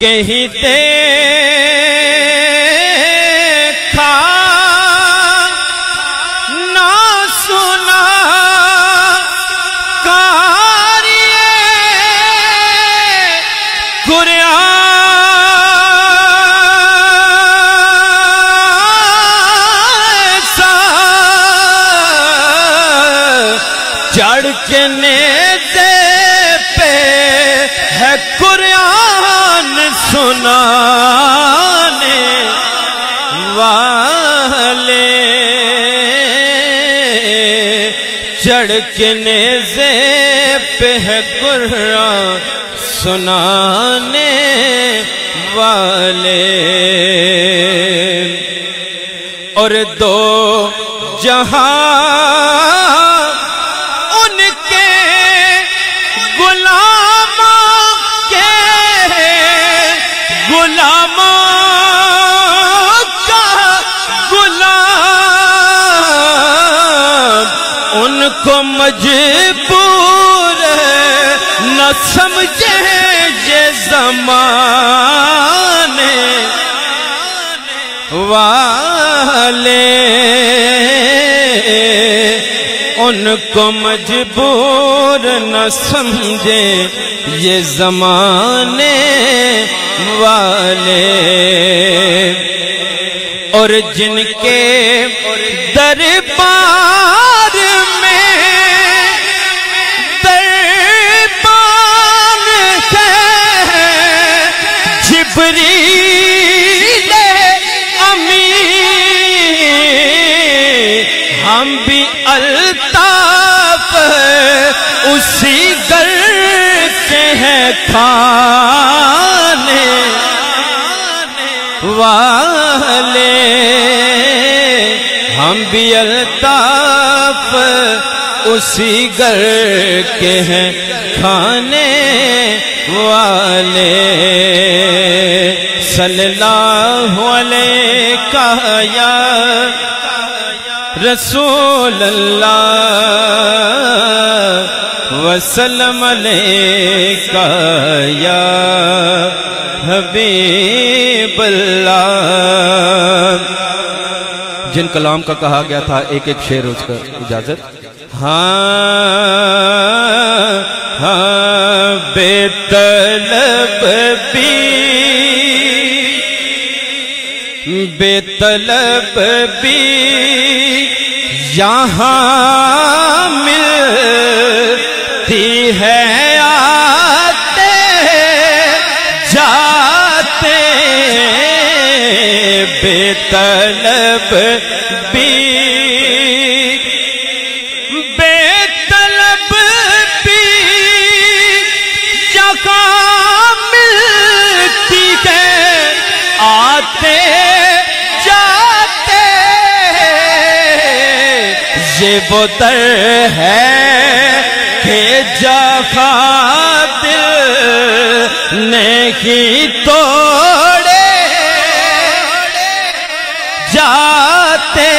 کہیں دیکھا نہ سنا کاریے قرآن سا چڑھ کے نیزے پہ ہے قرآن سنانے والے، چڑھ کے نیزے پہ ہے قرآن سنانے والے، اور دو جہاں ان کے غلاموں کے غلاموں کا غلام ان کو مجبور نہ سمجھے یہ زمانے والے، ان کو مجبور نہ سمجھے یہ زمانے والے، اور جن کے دربار میں دربان ہے جبریل امین، ہم بھی الطاف اسی گھر کے ہیں کھانے والے، ہم بھی الطاف اسی گھر کے ہیں کھانے والے، صلی اللہ علیہ یا رسول اللہ وسلم علیکہ یا حبیب اللہ۔ جن کلام کا کہا گیا تھا ایک ایک شعر اس کا اجازت۔ ہاں ہاں بے طلب بھی بے طلب بھی یہاں ملتی ہے، آتے جاتے بے طلب بھی بے طلب بھی یہاں ملتی ہے، آتے یہ وہ در ہے کہ جہاں دل نہیں توڑے جاتے،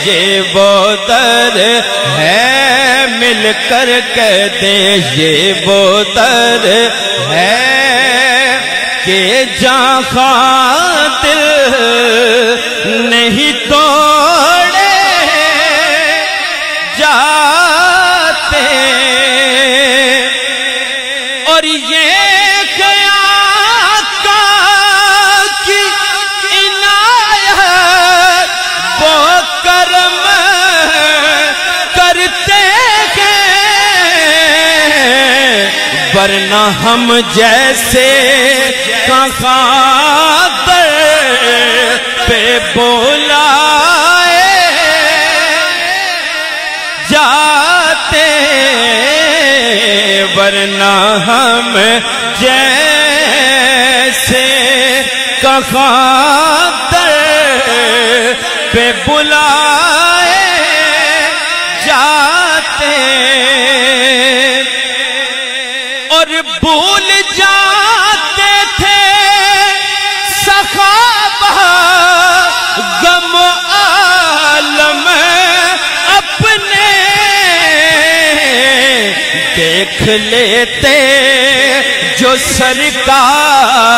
یہ وہ در ہے مل کر کہتے یہ وہ در ہے کہ جہاں دل نہیں توڑے جاتے، اور یہ آقا کی عنایت وہ کرم کرتے ہیں، ورنہ ہم جیسے کہاں در پہ بلائے جاتے، ورنہ ہم جیسے کہاں در پہ بلائے جاتے، اور بھول جاتے تھے صحابہ غم عالم اپنے، دیکھ لیتے جو سرکار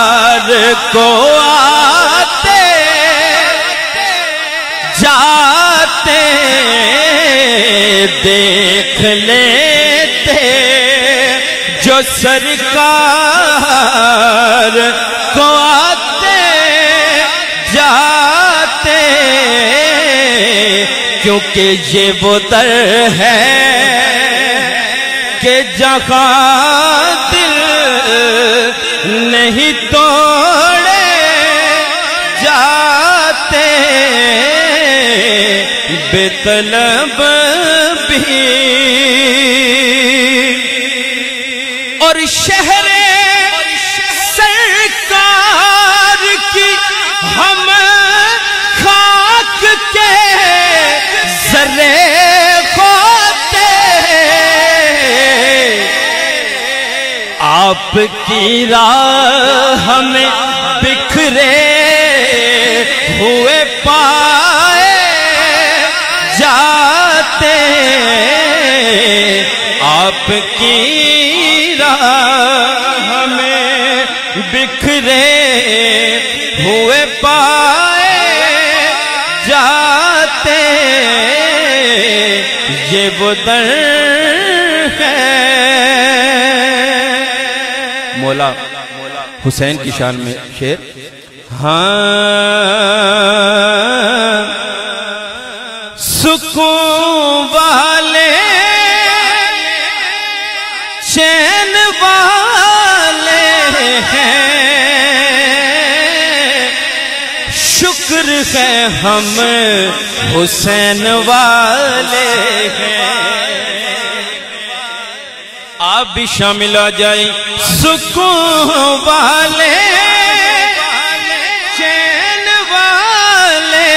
کو آتے جاتے دیکھ لیتے، جو سرکار کو آتے جاتے، کیونکہ یہ وہ در ہے کہ جہاں دل نہیں توڑے جاتے، بے طلب بھی اور شہر سرکار کی ہم خاک کے ذرے ہوتے، آپ کی راہ میں بکھرے ہوئے پائے جاتے، آپ کی راہ میں بکھرے ہوئے پائے جاتے، یہ وہ در ہے۔ مولا حسین کی شان میں شعر، ہاں سکون والے چین والے ہیں، شکر ہے ہم حسین والے ہیں، آپ بھی شامل آ جائیں۔ سکون والے چین والے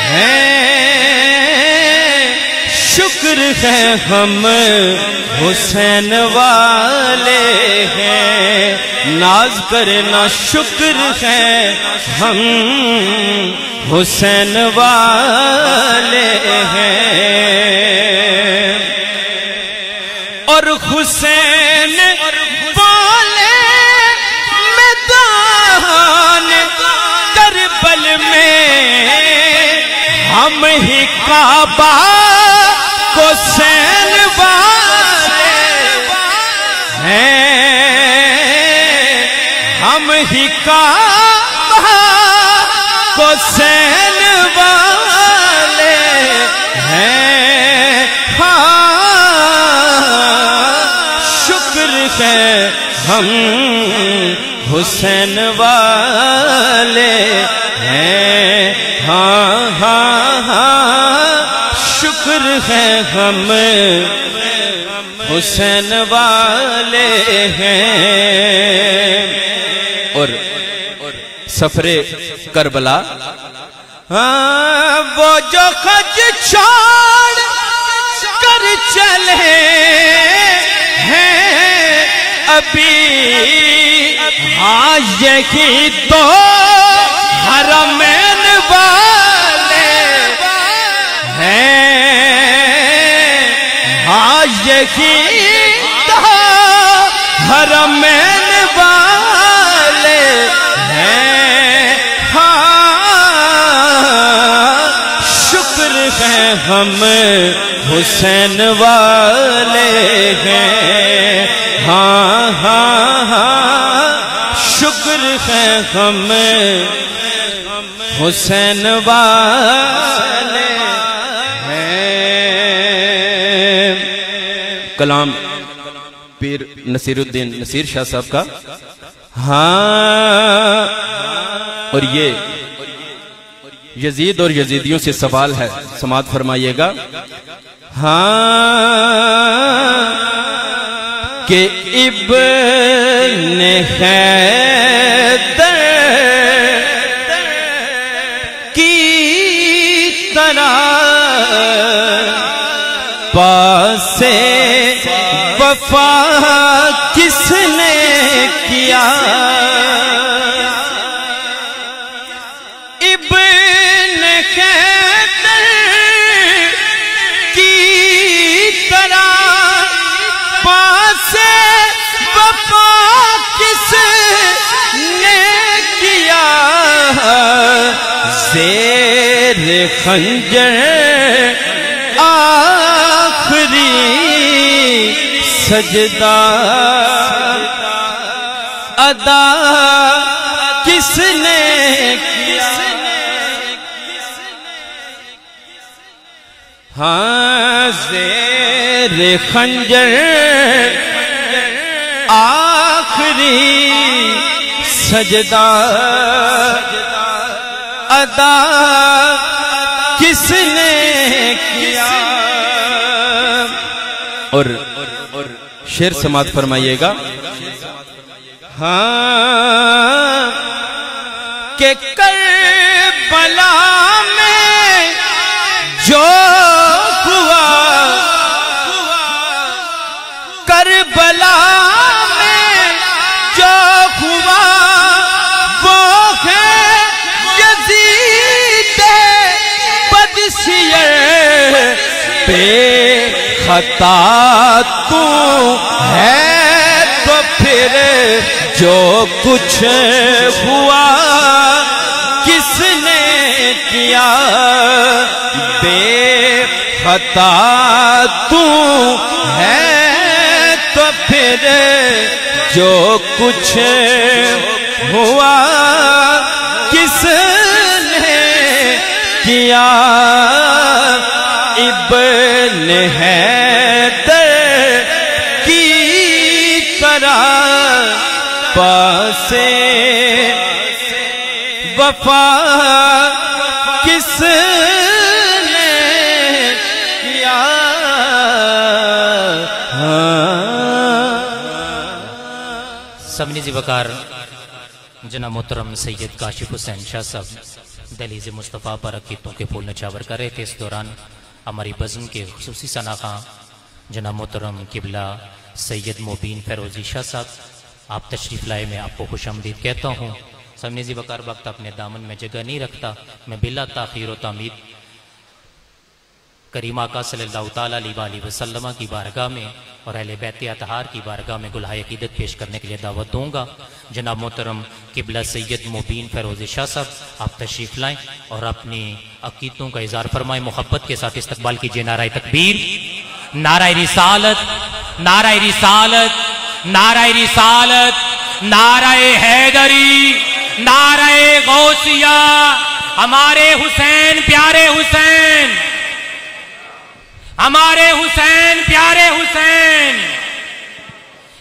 ہیں، شکر ہے ہم حسین والے ہیں، ناز کرنا شکر ہے ہم حسین والے ہیں، اور حسین والے میدان کربل میں ہم ہی کعبہ کو سین والے ہیں، ہم ہی کعبہ کو سین والے ہیں، ہے ہم حسین والے ہیں، ہاں ہاں ہاں شکر ہے ہم حسین والے ہیں۔ اور سفر کربلا، ہاں وہ جو خج چھوڑ کر چلے ہیں ابھی، ہاں یہی تو حرمین والے ہیں، ہاں یہی تو حرمین والے ہیں، ہاں شکر ہے ہم حسین والے ہیں، ہاں ہاں ہاں شکر ہے ہم حسین والے ہیں۔ کلام پیر نصیر الدین نصیر شاہ صاحب کا، ہاں اور یہ یزید اور یزیدیوں سے سوال ہے، سماعت فرمائیے گا، ہاں کہ ابن حیدر کی طرح پاسے وفا کس نے کیا، ابن حیدر کی طرح پاسے وفا خنجر آخری سجدہ ادا کس نے کیا؟ ہاں زیر خنجر آخری سجدہ ادا کس نے کیا؟ اور شعر سماعت فرمائیے گا. ہاں کہ کربلا میں جو ہوا، کربلا میں جو ہوا وہ ہے یزید بدسیر. بے خطا تو ہے تو پھر جو کچھ ہوا کس نے کیا؟ بے خطا تو ہے تو پھر جو کچھ ہوا کس نے کیا؟ ابن حیدر کی طرح پاسے وفا کس نے کیا؟ سمنی وقار جناب محترم سید کاشف حسین شاہ صاحب دہلیز مصطفیٰ پر عقیدتوں کے پھول نچھاور کر رہے تھے. اس دوران ہماری بزم کے خصوصی ثناخواں جناب محترم قبلہ سید مبین فیروزی شاہ صاحب آپ تشریف لائے. میں آپ کو خوش آمدید کہتا ہوں. سمنی وقار وقت اپنے دامن میں جگہ نہیں رکھتا. میں بلا تاخیر و تامید کریم آقا صلی اللہ تعالیٰ علیہ وسلم کی بارگاہ میں اور اہل بیت اطہار کی بارگاہ میں گلہائے عقیدت پیش کرنے کے لیے دعوت دوں گا. جناب محترم قبلہ سید مبین فیروزی شاہ صاحب آپ تشریف لائیں اور اپنی عقیدتوں کا اظہار فرمائیں. محبت کے ساتھ استقبال کیجئے. نعرہ تکبیر، نعرہ رسالت، نعرہ رسالت، نعرہ رسالت، نعرہ حیدری، نعرہ غوثیہ. ہمارے حسین پیارے حسین، ہمارے حسین پیارے حسین.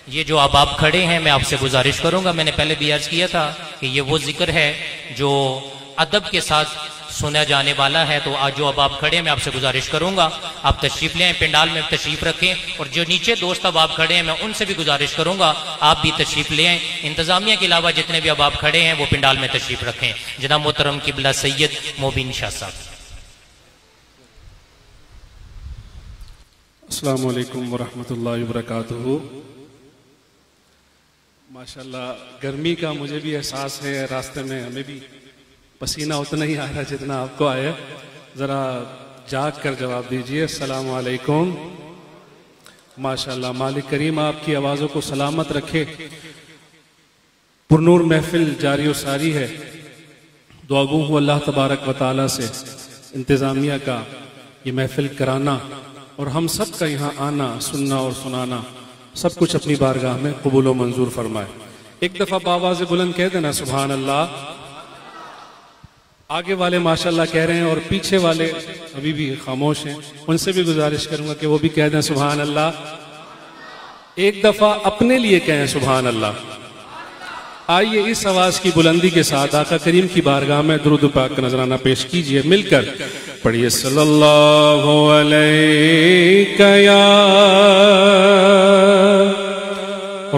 یہ جو اب آپ کھڑے ہیں میں آپ سے گزارش کروں گا، میں نے پہلے بھی عرض کیا تھا کہ یہ وہ ذکر ہے جو ادب کے ساتھ سنا جانے والا ہے. تو آج جو اب آپ کھڑے ہیں میں آپ سے گزارش کروں گا آپ تشریف لیں، پنڈال میں تشریف رکھیں. اور جو نیچے دوست اب آپ کھڑے ہیں میں ان سے بھی گزارش کروں گا آپ بھی تشریف لیں. انتظامیہ کے علاوہ جتنے بھی اب آپ کھڑے ہیں وہ پنڈال میں تشریف رکھیں. جناب محترم قبلہ سید مبین شاہ صاحب. السلام علیکم ورحمۃ اللہ وبرکاتہ. ماشاءاللہ گرمی کا مجھے بھی احساس ہے، راستے میں ہمیں بھی پسینہ اتنا ہی آ رہا جتنا آپ کو آیا. ذرا جاگ کر جواب دیجئے. السلام علیکم. ماشاءاللہ مالک کریم آپ کی آوازوں کو سلامت رکھے. پرنور محفل جاری و ساری ہے. دعا گو ہوں اللہ تبارک و تعالیٰ سے انتظامیہ کا یہ محفل کرانا اور ہم سب کا یہاں آنا، سننا اور سنانا سب کچھ اپنی بارگاہ میں قبول و منظور فرمائے. ایک دفعہ بآواز بلند کہہ دینا سبحان اللہ. آگے والے ماشاءاللہ کہہ رہے ہیں اور پیچھے والے ابھی بھی خاموش ہیں، ان سے بھی گزارش کروں گا کہ وہ بھی کہہ دیں سبحان اللہ. ایک دفعہ اپنے لیے کہیں سبحان اللہ. آئیے اس آواز کی بلندی کے ساتھ آقا کریم کی بارگاہ میں درود پاک کا نذرانہ پیش کیجئے. مل کر پڑھیے صلی اللہ علیہ یا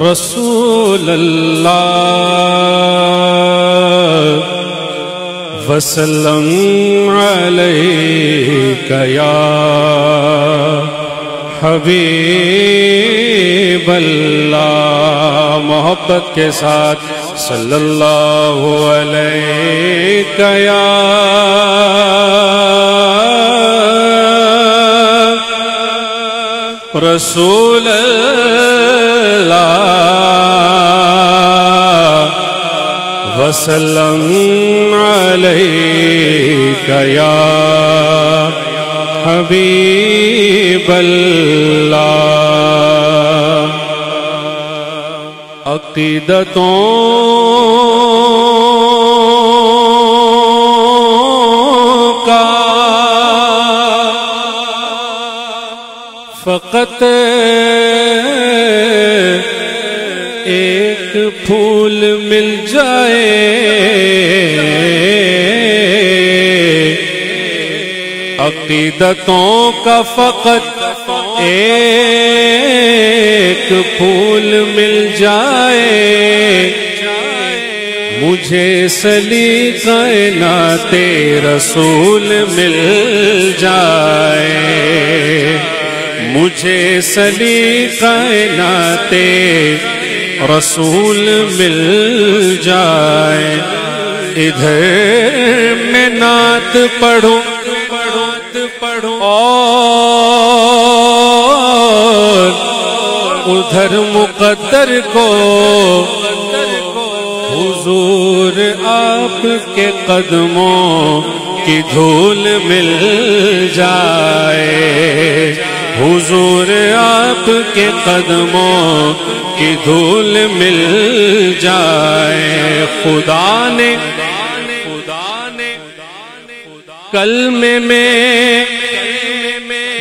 رسول اللہ وسلم علیک یا حبیب اللہ. محبت کے ساتھ صلی اللہ علیہ یا رسول اللہ وسلم علیک یا حبیب اللہ۔ عقیدتوں کا فقط ایک پھول مل جائے، عقیدتوں کا فقط ایک پھول مل جائے، مجھے سلیقہ نعت رسول مل جائے، مجھے سلیقہ نعت رسول مل جائے۔ ادھر میں نعت پڑھوں اور ادھر مقدر کو حضور آپ کے قدموں کی دھول مل جائے، حضور آپ کے قدموں کی دھول مل جائے۔ خدا نے کلمے میں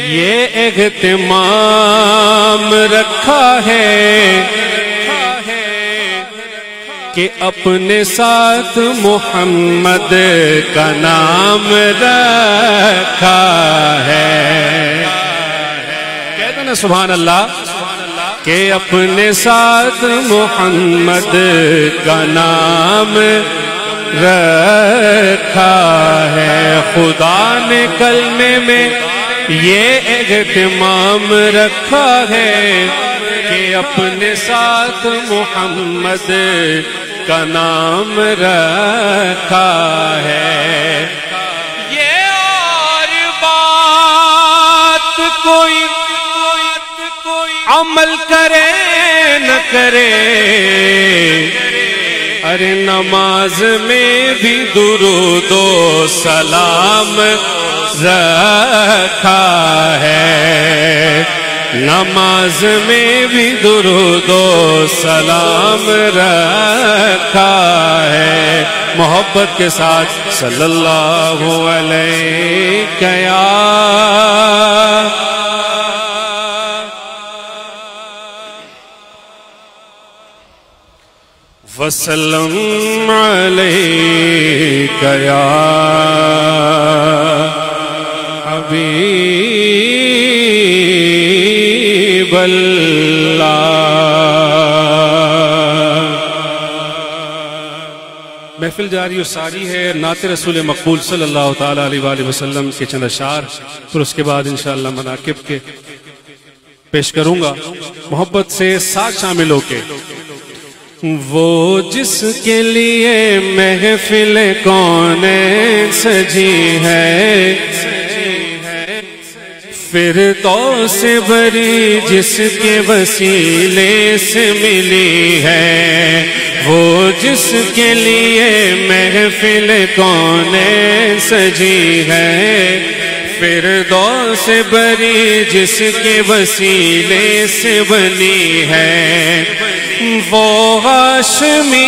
یہ اہتمام رکھا ہے کہ اپنے ساتھ محمد کا نام رکھا ہے۔ کہتے نا سبحان اللہ، کہ اپنے ساتھ محمد کا نام رکھا ہے۔ خدا نے کلمے میں یہ اہتمام رکھا ہے کہ اپنے ساتھ محمد کا نام رکھا ہے۔ یہ اور بات کوئی عمل کرے نہ کرے، ارے نماز میں بھی درود و سلام رکھا ہے، نماز میں بھی درود و سلام رکھا ہے۔ محبت کے ساتھ صلی اللہ علیہ یا وسلم علیک یا حبیب اللہ۔ محفل جاری و ساری ہے، نعت رسول مقبول صلی اللہ تعالیٰ علیہ وآلہ وسلم کے چند اشعار، پھر اس کے بعد انشاءاللہ مناقب کے پیش کروں گا۔ محبت سے ساتھ شامل ہو کے وہ جس کے لیے محفل کونین سجی ہے، فردوس بری جس کے وسیلے سے ملی ہے، وہ جس کے لیے محفل کونین سجی ہے، فردوس بری جس کے وسیلے سے بنی ہے، وہ ہاشمی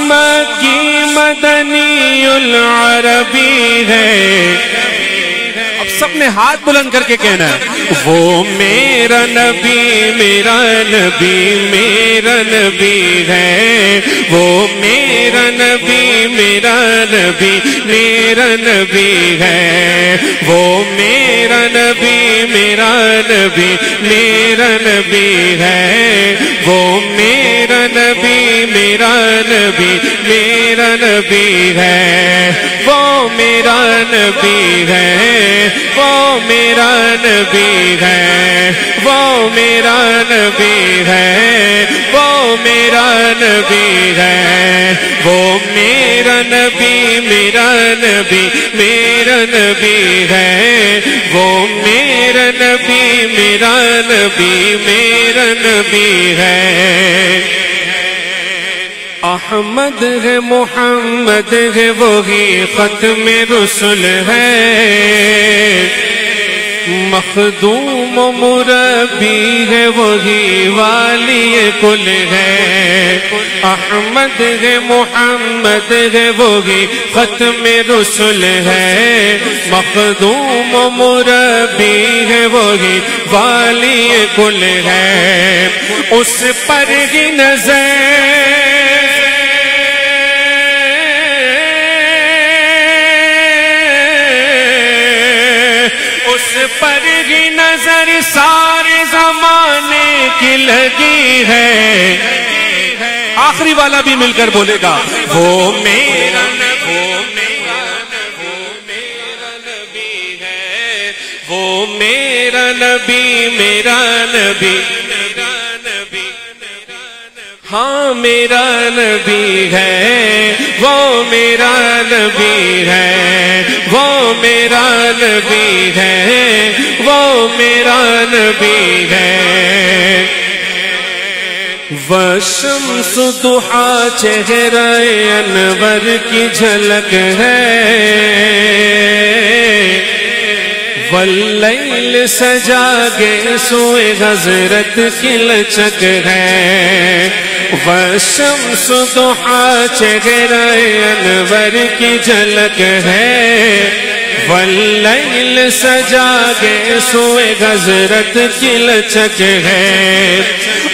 مکی مدنی العربی ہے۔ اب سب نے ہاتھ بلند کر کے کہنا ہے، وہ میرا نبی میرا نبی میرا نبی ہے، وہ میرا نبی میرا نبی میرا نبی ہے، وہ میرا نبی میرا نبی میرا نبی ہے، وہ میرا نبی میرا نبی میرا نبی ہے، وہ میرا نبی ہے، وہ میرا نبی ہے، وہ میرا نبی ہے، وہ میرا نبی ہے، وہ میرا نبی میرا نبی میرا نبی ہے، وہ میرا میرا نبی میرا نبی میرا نبی ہے، احمد ہے محمد ہے وہی ختم رسل ہے، مخدوم و مربی ہے وہی والی کل ہے، احمد ہے محمد ہے وہی ختم رسل ہے، مخدوم و مربی ہے وہی والی کل ہے، اس پر ہی نظر پر ہی نظر سارے زمانے کی لگی ہے، آخری والا بھی مل کر بولے گا، وہ میرا نبی ہے، وہ میرا نبی میرا نبی، ہاں میرا نبی ہے، وہ میرا نبی ہے، وہ میرا نبی ہے، وہ میرا نبی ہے، وشمس ضحا چہرہ انور کی جھلک ہے، واللیل سجا گے سوئے حضرت کی لچک ہے، وشمس ضحا چہرہ انور کی جھلک ہے، واللیل سجا گے سوئے حضرت کی لچک ہے،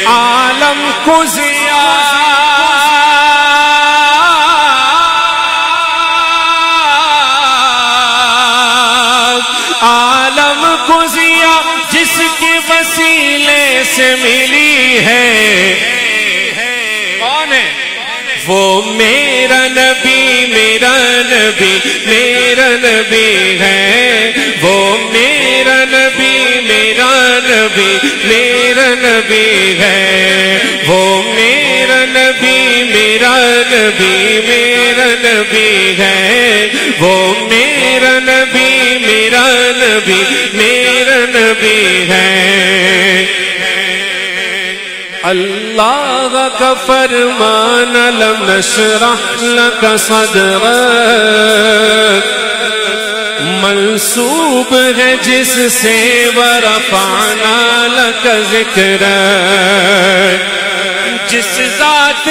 عالم کو عالم کو ضیا جس کے وسیلے سے ملی ہے، کون ہے وہ میرا نبی میرا نبی میرا نبی ہے، وہ میرا نبی میرا نبی میرا نبی ہے، وہ میرا نبی میرا نبی میرا نبی ہے، وہ میرا نبی میرا نبی میرا نبی ہے، اللہ کا فرمان لم نشرح لك صدرك منسوب ہے جس سے ورفعنا لك ذکرك، جس ذات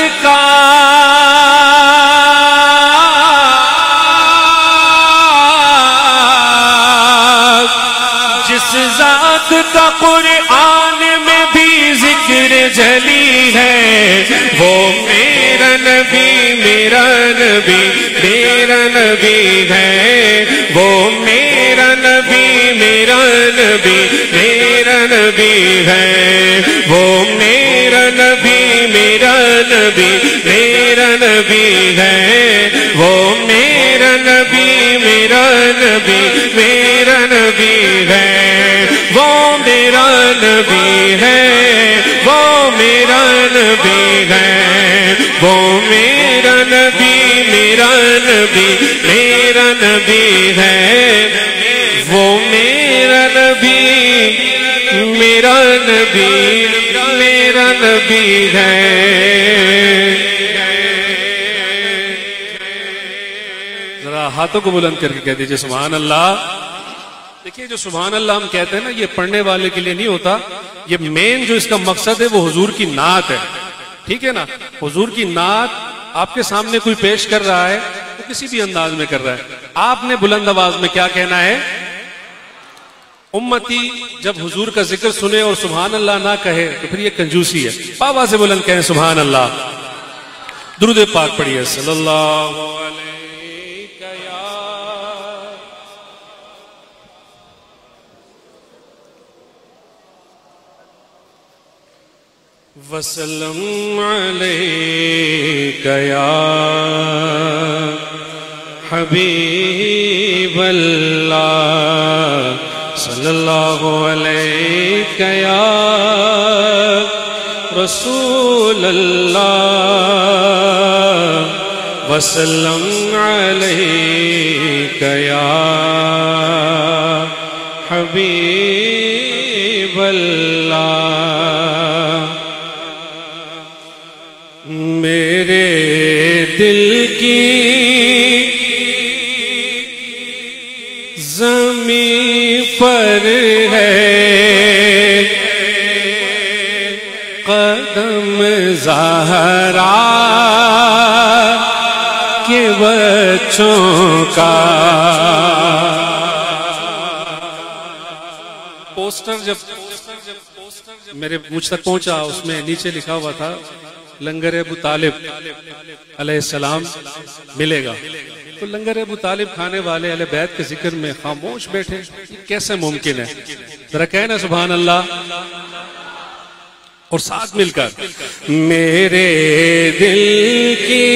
کا قرآن میں بھی ذکر جلی ہے، وہ میرا نبی میرا نبی میرا نبی ہے، وہ میرا نبی میرا نبی میرا نبی ہے، وہ میرا نبی میرا نبی میرا نبی ہے، وہ میرا نبی میرا نبی میرا نبی ہے، وہ میرا نبی ہے، وہ میرا نبی ہے، وہ میرا نبی میرا نبی میرا نبی ہے، وہ میرا نبی میرا نبی میرا نبی ہے۔ ذرا ہاتھوں کو بلند کر کے کہہ دیجئے سبحان اللہ۔ دیکھیے جو سبحان اللہ ہم کہتے ہیں نا، یہ پڑھنے والے کے لیے نہیں ہوتا، یہ مین جو اس کا مقصد ہے وہ حضور کی نعت ہے، ٹھیک ہے نا۔ حضور کی نعت آپ کے سامنے کوئی پیش کر رہا ہے تو کسی بھی انداز میں کر رہا ہے، آپ نے بلند آواز میں کیا کہنا ہے؟ امتی جب حضور کا ذکر سنے اور سبحان اللہ نہ کہے تو پھر یہ کنجوسی ہے۔ بابا سے بلند کہیں سبحان اللہ، درود پاک پڑھیے صلی اللہ علیہ وسلم علیک یا حبیب اللہ، صلی اللہ علیک یا رسول اللہ، وسلم علیک یا حبیب اللہ میرے دل کی زمین پر ہے قدم زہرا کے بچوں کا پوسٹر جب میرے مجھ تک پہنچا اس میں نیچے لکھا ہوا تھا لنگر ابو طالب علیہ السلام ملے گا. تو لنگر ابو طالب کھانے والے اہل بیت کے ذکر میں خاموش بیٹھے، کیسے ممکن ہے؟ ذرا کہنا سبحان اللہ اور ساتھ مل کر میرے دل کی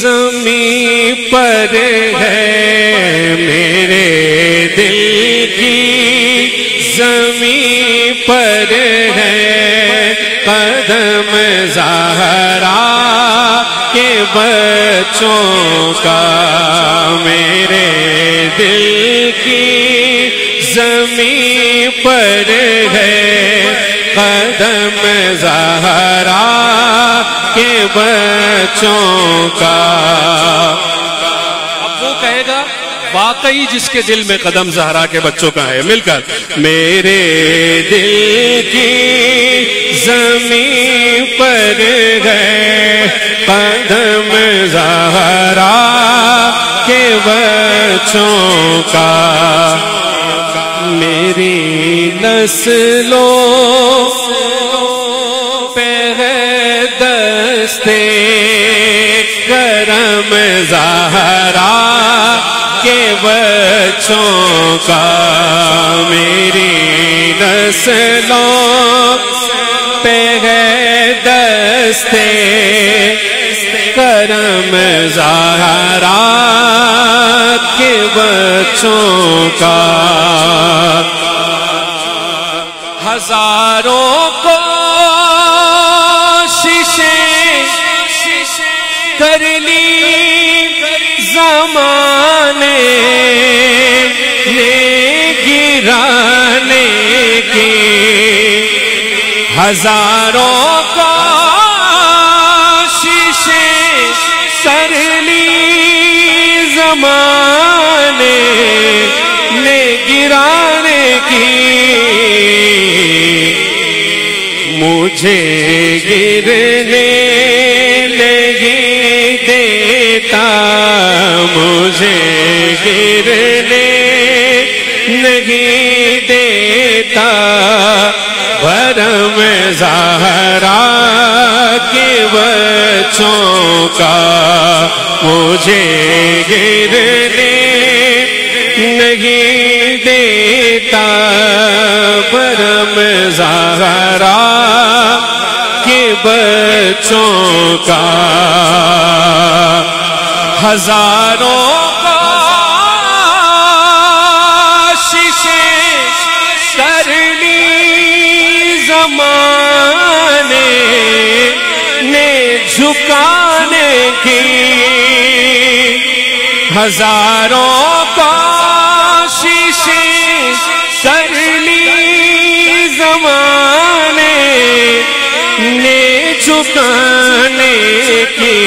زمین پر ہے میرے دل کی زمین پر ہے قدم زہرا کے بچوں کا میرے دل کی زمین پر ہے قدم زہرا کے بچوں کا. اب وہ کہے گا واقعی جس کے دل میں قدم زہرا کے بچوں کا ہے. مل کر میرے دل کی زمین پر ہے قدم زہرا کے بچوں کا میری نسلوں پہ ہے دستے کرم زہرا کے بچوں کا میری نسلوں پہ ہے دستے کرم زہرا کے بچوں کا. ہزاروں کوششیں کر لی زمانے نے گرانے کی ہزاروں کوششیں کر لی زمانے نے گرانے کی مجھے گرنے نہیں دیتا مجھے گرنے نہیں دیتا بھرم زہرا کے بچوں کا مجھے گرنے نہیں دیتا بھرم زہرا کے بچوں کا. ہزاروں کوششیں کر لی زمانے نے جھکانے کی ہزاروں کوششیں کر لی زمانے نے جھکانے کی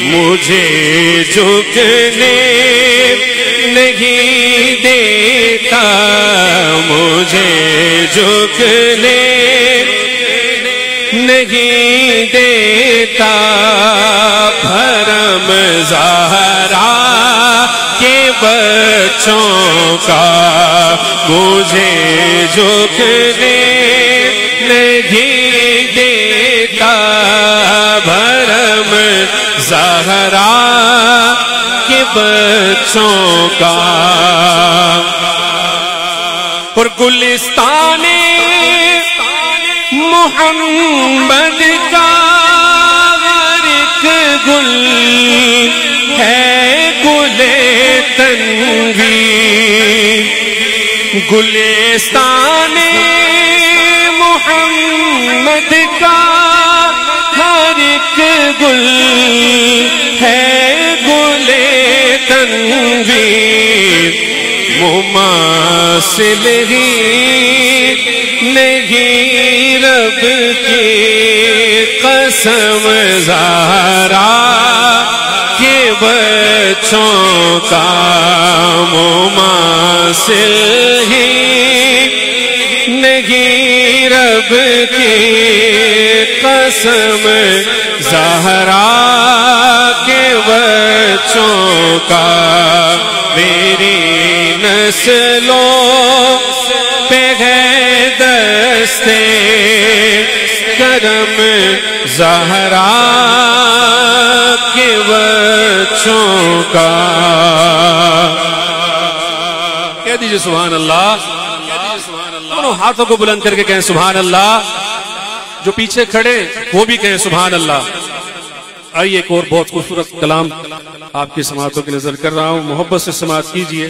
مجھے جھکنے نہیں دیتا مجھے جھکنے نہیں دیتا بھرم زہرا کے بچوں کا مجھے جھکنے نہیں دیتا بھرم زہرا کے بچوں کا. اور گلستان محمد کا ہر ایک گل ہے گل تنویر گلستان محمد کا ہر ایک گل ہے گل تنویر مماثل ہی نہیں رب کی قسم زہرا کے بچوں کا مماثل ہی نہیں رب کی قسم زہرا کے بچوں کا میری نسلوں پہ ہے دستے کرم زہرا کے بچوں کا. کہہ دیجئے سبحان اللہ. دونوں ہاتھوں کو بلند کر کے کہیں سبحان اللہ. جو پیچھے کھڑے وہ بھی کہیں سبحان اللہ. آئیے ایک اور بہت خوبصورت کلام آپ کی سماعتوں کی نظر کر رہا ہوں, محبت سے سماعت کیجئے.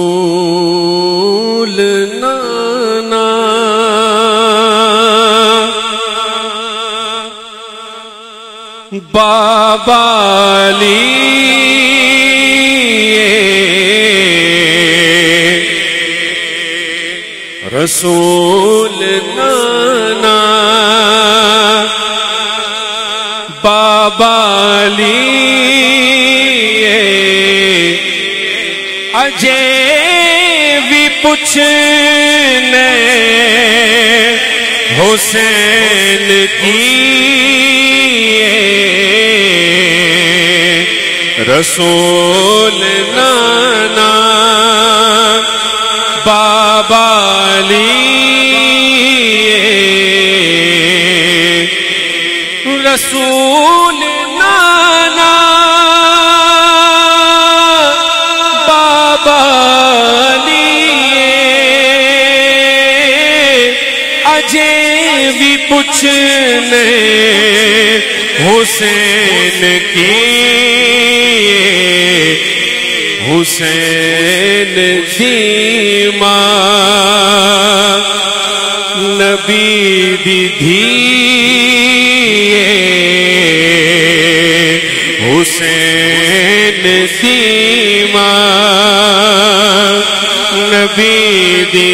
رسول نانا بابا علی رسول نانا بابا علی اجے بھی پوچھنے حسین کی رسول نانا بابا علی رسول نانا بابا علی اجے بھی پوچھنے حسین کی حسین دیما نبی دی حسین دیما نبی دی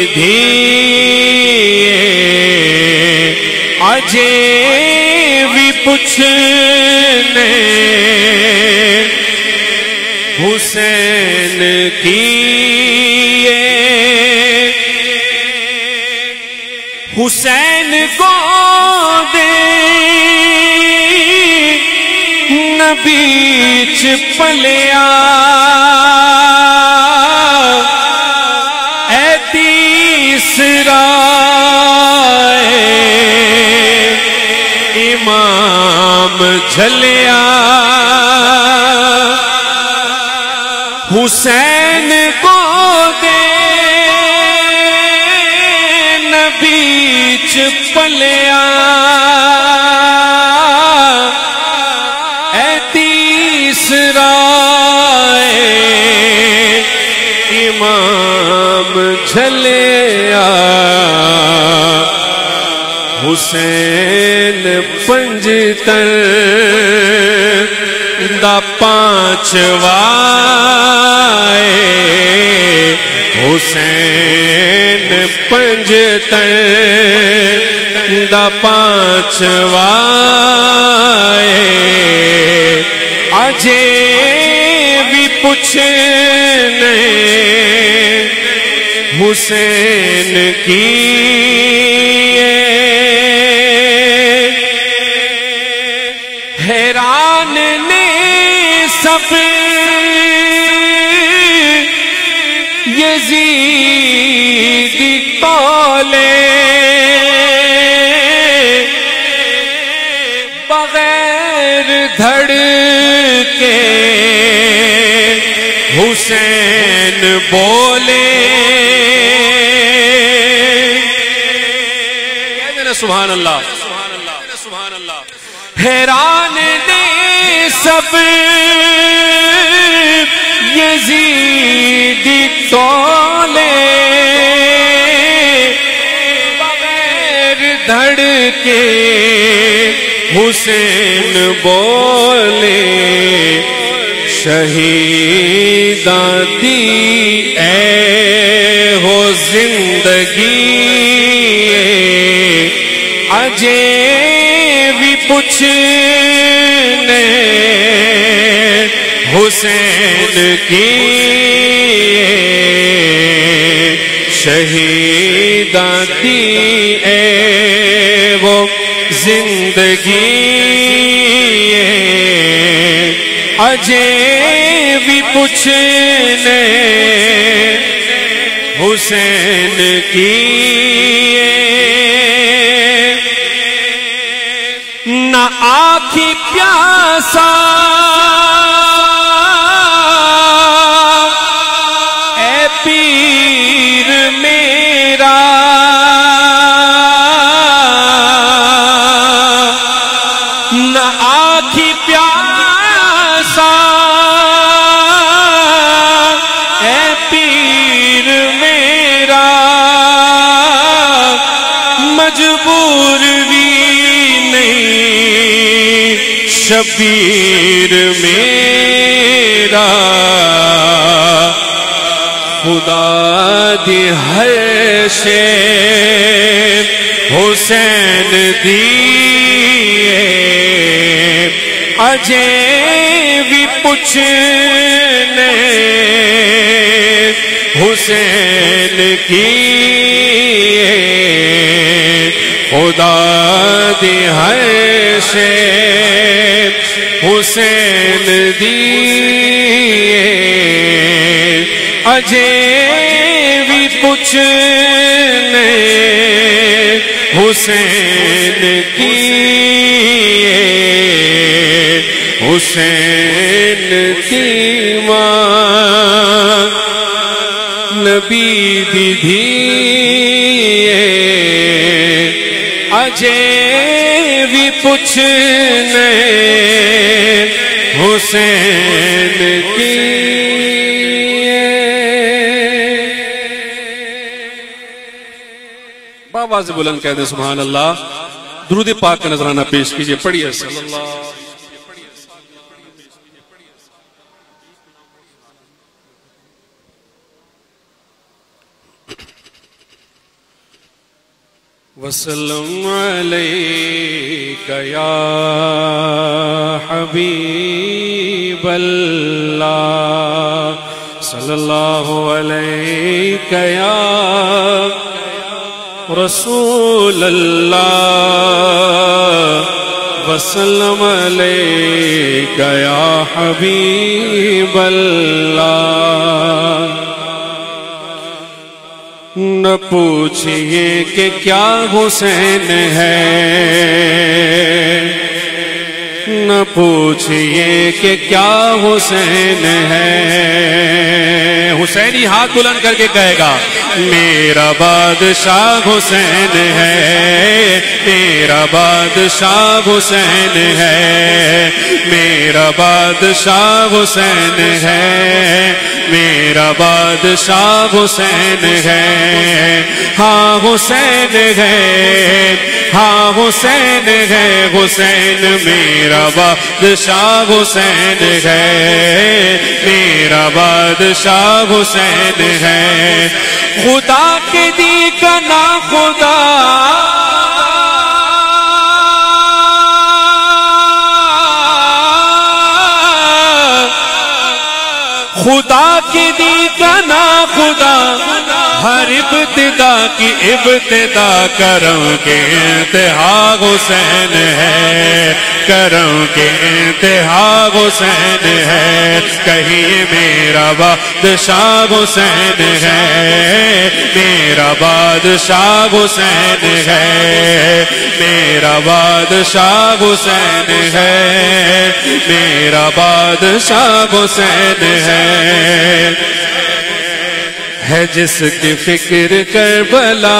اجے بھی پوچھنے حسین کی حسین کو دے نبیچ پلیا اے تیسرا امام جھلیا حسین کو دے نبیچ پلیا اے تیسرا امام جھلیا حسین پنجتن دا پانچواں حسین پنجتن دا پانچواں اجے بھی پوچھنے حسین کی حیران نے سب یزید تولے بغیر دھڑ کے حسین بولے سبحان اللہ سبحان اللہ. حیران نے سب یزید تولے بغیر دھڑ کے حسین بولے شہیداں دی اے ہو زندگی اجے بھی پوچھنے حسین کی شہیداں دی اے وہ زندگی اجے بھی پوچھنے حسین کی نہ آنکھی پیاسا اے پیر میرا نہ آنکھی پیاسا اے پیر میرا مجبور بھی نہیں شبیر میرا خدا دی ہر شے حسین دی اجے بھی پوچھنے حسین کی خدا دی ہر شے حسین دی اجے بھی پوچھنے حسین کی حسین دی ماں نبی دی دھی اجے بھی پوچھنے حسین کی آواز بلند کہہ دیں سبحان اللہ. درود پاک کا نذرانہ پیش کیجئے. پڑھیے صلی اللہ. وسلم علیک یا حبیب اللہ صلی اللہ علیک یا رسول اللہ وسلم علیک یا حبیب اللہ. نہ پوچھئے کہ کیا حسین ہے، نہ پوچھئے کہ کیا حسین ہے. حسینی ہاتھ بلند کر کے کہے گا میرا بادشاہ حسین ہے، میرا بادشاہ حسین ہے، میرا بادشاہ حسین ہے، میرا بادشاہ حسین ہے. ہاں حسین ہے، ہاں حسین ہے، حسین میرا بادشاہ حسین ہے، میرا بادشاہ حسین ہے. خدا کے دی کا نا خدا خدا کی دی کا نا خدا ہر ابتدا کی ابتدا کرم کے انتہا حسین ہے، کرم کے انتہا حسین ہے. کہیے میرا بادشاہ حسین ہے، میرا بادشاہ حسین ہے، میرا بادشاہ حسین ہے، میرا بادشاہ حسین ہے جس کی فکر کربلا.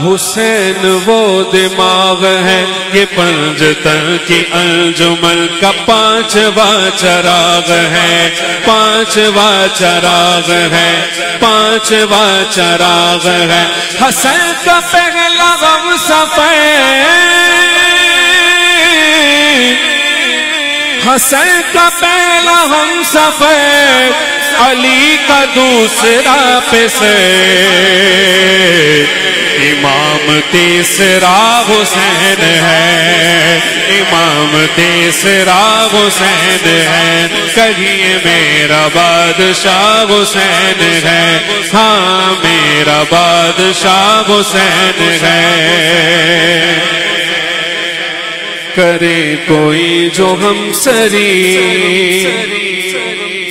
حسین وہ دماغ ہے، یہ پنجتن کی انجمن کا پانچواں چراغ ہے، پانچواں چراغ ہے، پانچواں چراغ ہے. حسین کا پہلا غم سفر، حسین کا پہلا ہم سفر، علی کا دوسرا پسر، امام تیسرا حسین ہے، امام تیسرا حسین ہے، کہیے میرا بادشاہ حسین ہے، ہاں میرا بادشاہ حسین ہے۔ کرے کوئی جو ہم سری،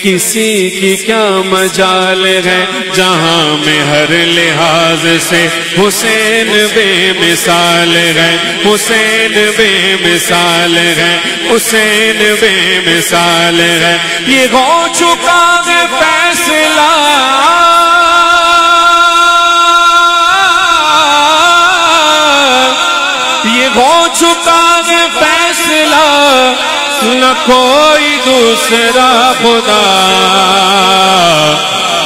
کسی کی کیا مجال ہے، جہاں میں ہر لحاظ سے حسین بے مثال ہے، حسین بے مثال ہے، حسین بے مثال ہے۔ یہ ہو چکا ہے فیصلہ، یہ ہو چکا ہے فیصلہ، نہ کوئی دوسرا خدا،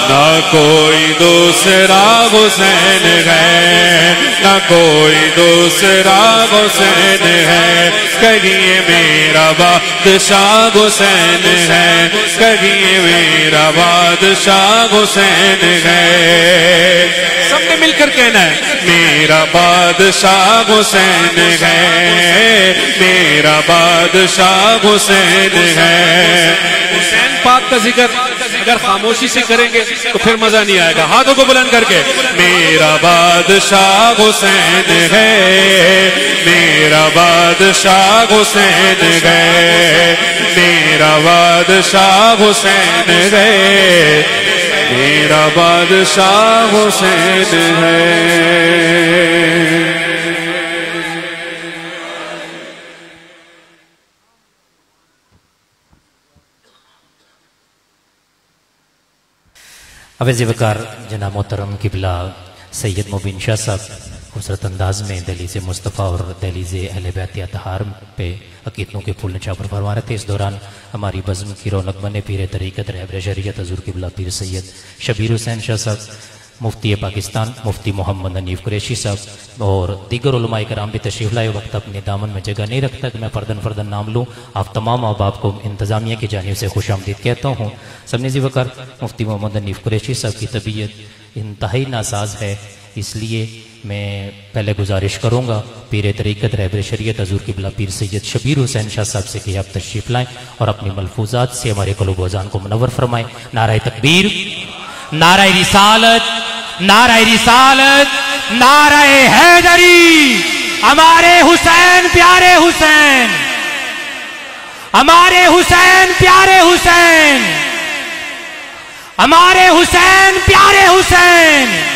نہ کوئی دوسرا حسین ہے، نہ کوئی دوسرا حسین ہے، کہیے میرا بادشاہ حسین ہے، کہیے میرا بادشاہ حسین ہے۔ سب نے مل کر کہنا ہے میرا بادشاہ حسین ہے، میرا بادشاہ حسین ہے۔ حسین پاک کا ذکر اگر خاموشی سے کریں گے تو پھر مزہ نہیں آئے گا، ہاتھوں کو بلند کر کے میرا بادشاہ حسین ہے، میرا بادشاہ حسین ہے، میرا بادشاہ حسین ہے، میرا بادشاہ حسین ہے۔ عوض وقار جناب محترم قبلہ سید مبین شاہ صاحب خوبصورت انداز میں دہلیز مصطفیٰ اور دہلیز اہل بیت اطہار پہ عقیدتوں کے پھول نچھاور فرما رہے تھے۔ اس دوران ہماری بزم کی رونق بنے پیر طریقت رہبر شریعت حضور قبلہ پیر سید شبیر حسین شاہ صاحب، مفتی پاکستان مفتی محمد حنیف قریشی صاحب اور دیگر علماء کرام بھی تشریف لائے۔ وقت اپنے دامن میں جگہ نہیں رکھتا کہ میں فردن فردن نام لوں، آپ تمام احباب کو انتظامیہ کی جانب سے خوش آمدید کہتا ہوں۔ سمنیزی وقار مفتی محمد حنیف قریشی صاحب کی طبیعت انتہائی ناساز ہے، اس لیے میں پہلے گزارش کروں گا پیر طریقت رہبر شریعت حضور قبلہ پیر سید شبیر حسین شاہ صاحب سے کہ آپ تشریف لائیں اور اپنی ملفوظات سے ہمارے قلوب و اذان کو منور فرمائیں۔ نعرہ تکبیر، نعرہ رسالت، نعرہ رسالت، نعرہ حیدری، ہمارے حسین پیارے حسین، ہمارے حسین پیارے حسین، ہمارے حسین پیارے حسین۔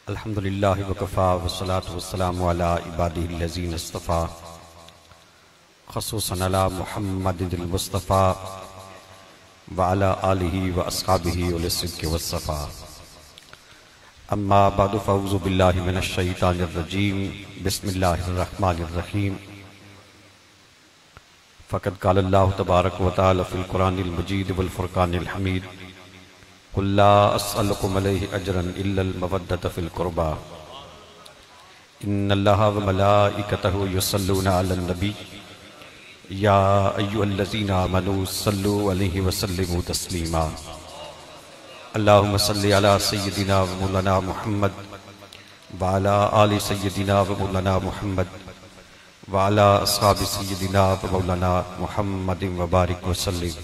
الحمدللہ وکفا والصلاة والسلام علی عبادہ الذین اصطفیٰ خصوصاً علی محمد المصطفیٰ وعلی آلہ واصحابہ اولي الصدق والصفا۔ اما بعد فاعوذ باللہ من الشیطان الرجیم، بسم اللہ الرحمن الرحیم۔ فقد قال اللہ تبارک و تعالی فی القرآن المجید والفرقان الحمید، قل لا اسألكم علیہ اجرا الا المودۃ فی القربى ان اللہ وملائکتہ یصلون علی النبی یا ایھا الذین آمنوا صلوا علیہ وسلموا تسلیما۔ اللہم صلی علی سیدنا و مولانا محمد وعلی آل سیدنا و مولانا محمد وعلی اصحاب سیدنا و مولانا محمد وبارک وسلم۔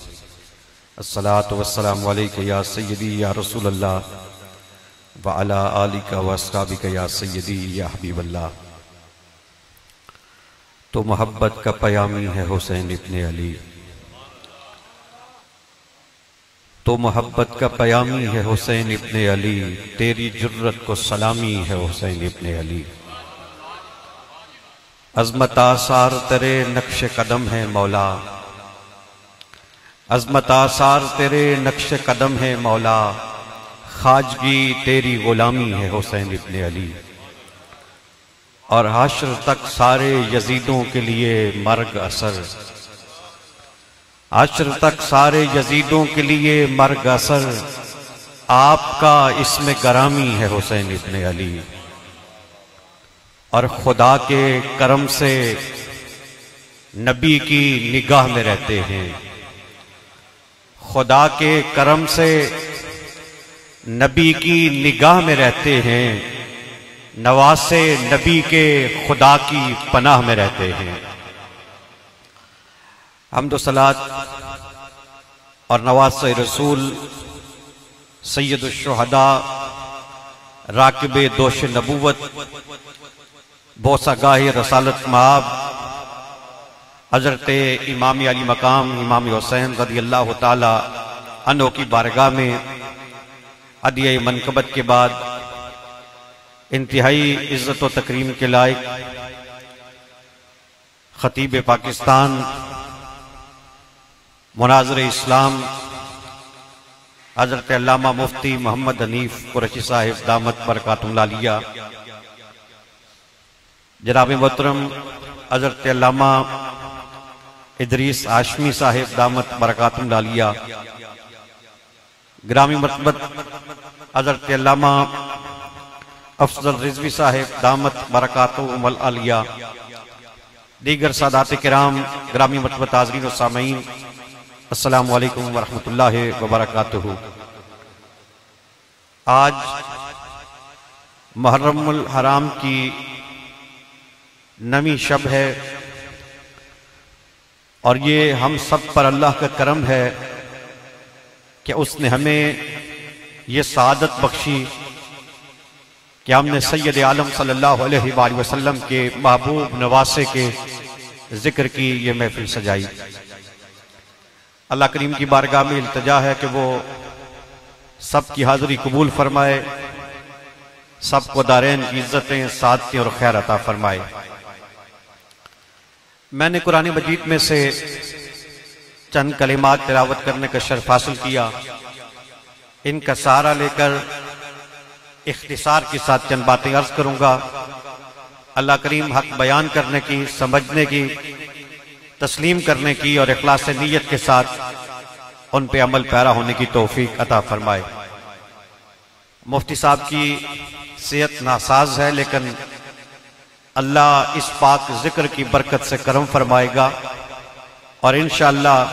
الصلاة والسلام علیکہ یا سیدی یا رسول اللہ وعلی آلک و اصحابک یا سیدی یا حبیب اللہ۔ تو محبت کا پیامی ہے حسین ابن علی، تو محبت کا پیامی ہے حسین ابن علی، تیری جرت کو سلامی ہے حسین ابن علی۔ عظمت آثار ترے نقش قدم ہے مولا، عظمت آثار تیرے نقش قدم ہے مولا، خواجگی تیری غلامی ہے حسین ابن علی، اور حشر تک سارے یزیدوں کے لیے مرگ اثر، حشر تک سارے یزیدوں کے لیے مرگ اثر، آپ کا اس میں گرامی ہے حسین ابن علی، اور خدا کے کرم سے نبی کی نگاہ میں رہتے ہیں، خدا کے کرم سے نبی کی نگاہ میں رہتے ہیں، نواسے نبی کے خدا کی پناہ میں رہتے ہیں۔ حمد و صلات اور نواسے رسول سید الشہداء، راکب دوش نبوت، بوسہ گاہ رسالت مآب، حضرت امام علی مقام امام حسین رضی اللہ تعالی عنہ کی بارگاہ میں ہدیہ منقبت کے بعد انتہائی عزت و تکریم کے لائق خطیب پاکستان، مناظر اسلام، حضرت علامہ مفتی محمد حنیف قریشی صاحب دامت برکاتہ العالیہ، جناب محترم حضرت علامہ ادریس ہاشمی صاحب دامت برکاتہ العالیہ، گرامی مرتبت حضرت علامہ افضل رضوی صاحب دامت برکاتہ العالیہ، دیگر سادات کرام، گرامی مرتبت حاضرین و سامعین، السلام علیکم ورحمۃ اللہ وبرکاتہ۔ آج محرم الحرام کی نویں شب ہے، اور یہ ہم سب پر اللہ کا کرم ہے کہ اس نے ہمیں یہ سعادت بخشی کہ ہم نے سید عالم صلی اللہ علیہ وآلہ وسلم کے محبوب نواسے کے ذکر کی یہ محفل سجائی۔ اللہ کریم کی بارگاہ میں التجا ہے کہ وہ سب کی حاضری قبول فرمائے، سب کو دارین کی عزتیں، سعادتیں اور خیر عطا فرمائے۔ میں نے قرآن مجید میں سے چند کلمات تلاوت کرنے کا شرف حاصل کیا، ان کا سہارا لے کر اختصار کے ساتھ چند باتیں عرض کروں گا۔ اللہ کریم حق بیان کرنے کی، سمجھنے کی، تسلیم کرنے کی اور اخلاص نیت کے ساتھ ان پہ عمل پیرا ہونے کی توفیق عطا فرمائے۔ مفتی صاحب کی صحت ناساز ہے، لیکن اللہ اس پاک ذکر کی برکت سے کرم فرمائے گا، اور انشاءاللہ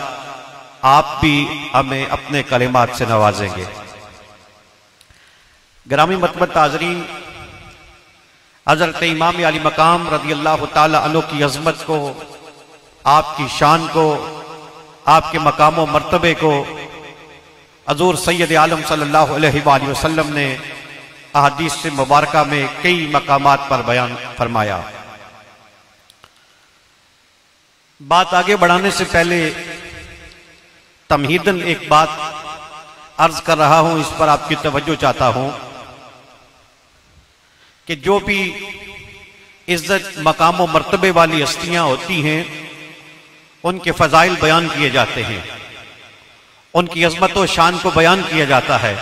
آپ بھی ہمیں اپنے کلمات سے نوازیں گے۔ گرامی مرتبت حاضرین، حضرت امام علی مقام رضی اللہ تعالی عنہ کی عظمت کو، آپ کی شان کو، آپ کے مقام و مرتبے کو حضور سید عالم صلی اللہ علیہ وآلہ وسلم نے احادیث سے مبارکہ میں کئی مقامات پر بیان فرمایا۔ بات آگے بڑھانے سے پہلے تمہیداً ایک بات عرض کر رہا ہوں، اس پر آپ کی توجہ چاہتا ہوں کہ جو بھی عزت، مقام و مرتبے والی ہستیاں ہوتی ہیں، ان کے فضائل بیان کیے جاتے ہیں، ان کی عظمت و شان کو بیان کیا جاتا ہے،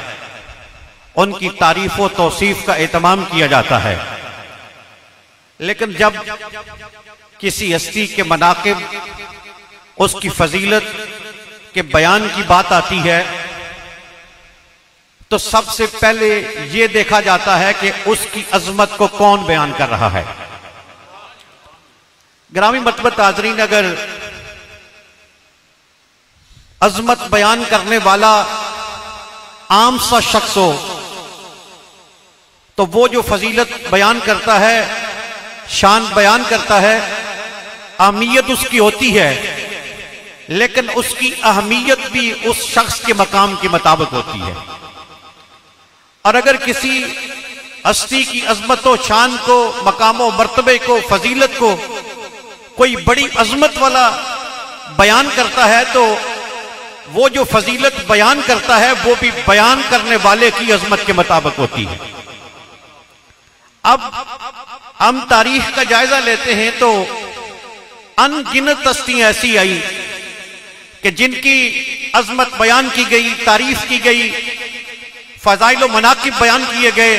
ان کی تعریف و توصیف کا اہتمام کیا جاتا ہے، لیکن جب کسی ہستی کے مناقب، اس کی فضیلت کے بیان کی بات آتی ہے تو سب سے پہلے یہ دیکھا جاتا ہے کہ اس کی عظمت کو کون بیان کر رہا ہے۔ گرامی مرتبت حاضرین، اگر عظمت بیان کرنے والا عام سا شخص ہو تو وہ جو فضیلت بیان کرتا ہے، شان بیان کرتا ہے، اہمیت اس کی ہوتی ہے، لیکن اس کی اہمیت بھی اس شخص کے مقام کے مطابق ہوتی ہے۔ اور اگر کسی ہستی کی عظمت و شان کو، مقام و مرتبے کو، فضیلت کو کوئی بڑی عظمت والا بیان کرتا ہے تو وہ جو فضیلت بیان کرتا ہے وہ بھی بیان کرنے والے کی عظمت کے مطابق ہوتی ہے۔ اب ہم تاریخ کا جائزہ لیتے ہیں تو ان گنت ہستیاں ایسی آئی کہ جن کی عظمت بیان کی گئی، تعریف کی گئی، فضائل و مناقب بیان کیے گئے،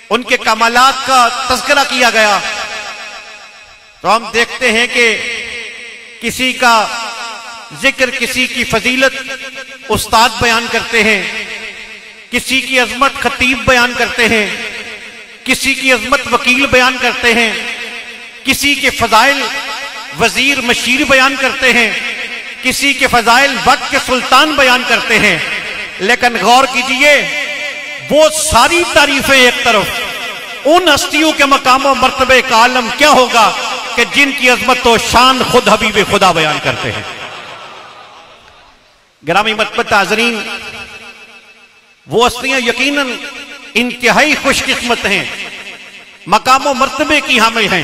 ان کے کمالات کا تذکرہ کیا گیا، تو ہم دیکھتے ہیں کہ کسی کا ذکر، کسی کی فضیلت استاد بیان کرتے ہیں، کسی کی عظمت خطیب بیان کرتے ہیں، کسی کی عظمت وکیل بیان کرتے ہیں، کسی کے فضائل وزیر مشیر بیان کرتے ہیں، کسی کے فضائل وقت کے سلطان بیان کرتے ہیں، لیکن غور کیجئے وہ ساری تعریفیں ایک طرف، ان ہستیوں کے مقام و مرتبے کا عالم کیا ہوگا کہ جن کی عظمت و شان خود حبیب خدا بیان کرتے ہیں۔ گرامی محترم حاضرین، وہ ہستیاں یقیناً انتہائی خوش قسمت ہیں، مقام و مرتبے کی حامل ہیں،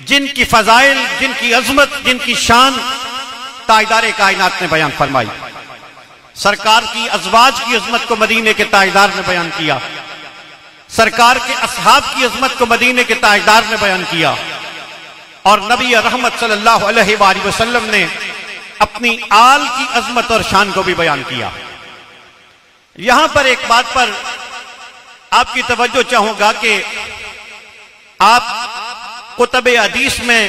جن کی فضائل، جن کی عظمت، جن کی شان تاجدار کائنات نے بیان فرمائی۔ سرکار کی ازواج کی عظمت کو مدینے کے تاجدار نے بیان کیا، سرکار کے اصحاب کی عظمت کو مدینے کے تاجدار نے بیان کیا، اور نبی رحمت صلی اللہ علیہ وآلہ وسلم نے اپنی آل کی عظمت اور شان کو بھی بیان کیا۔ یہاں پر ایک بات پر آپ کی توجہ چاہوں گا کہ آپ کتب حدیث میں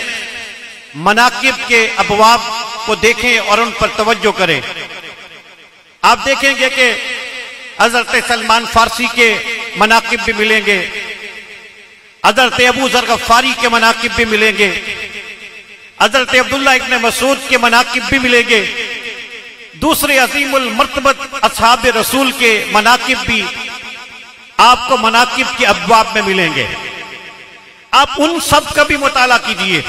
مناقب کے ابواب کو دیکھیں اور ان پر توجہ کریں۔ آپ دیکھیں گے کہ حضرت سلمان فارسی کے مناقب بھی ملیں گے، حضرت ابو ذر غفاری کے مناقب بھی ملیں گے، حضرت عبداللہ ابن مسعود کے مناقب بھی ملیں گے، دوسرے عظیم المرتبت اصحاب رسول کے مناقب بھی آپ کو مناقب کے ابواب میں ملیں گے۔ آپ ان سب کا بھی مطالعہ کیجئے،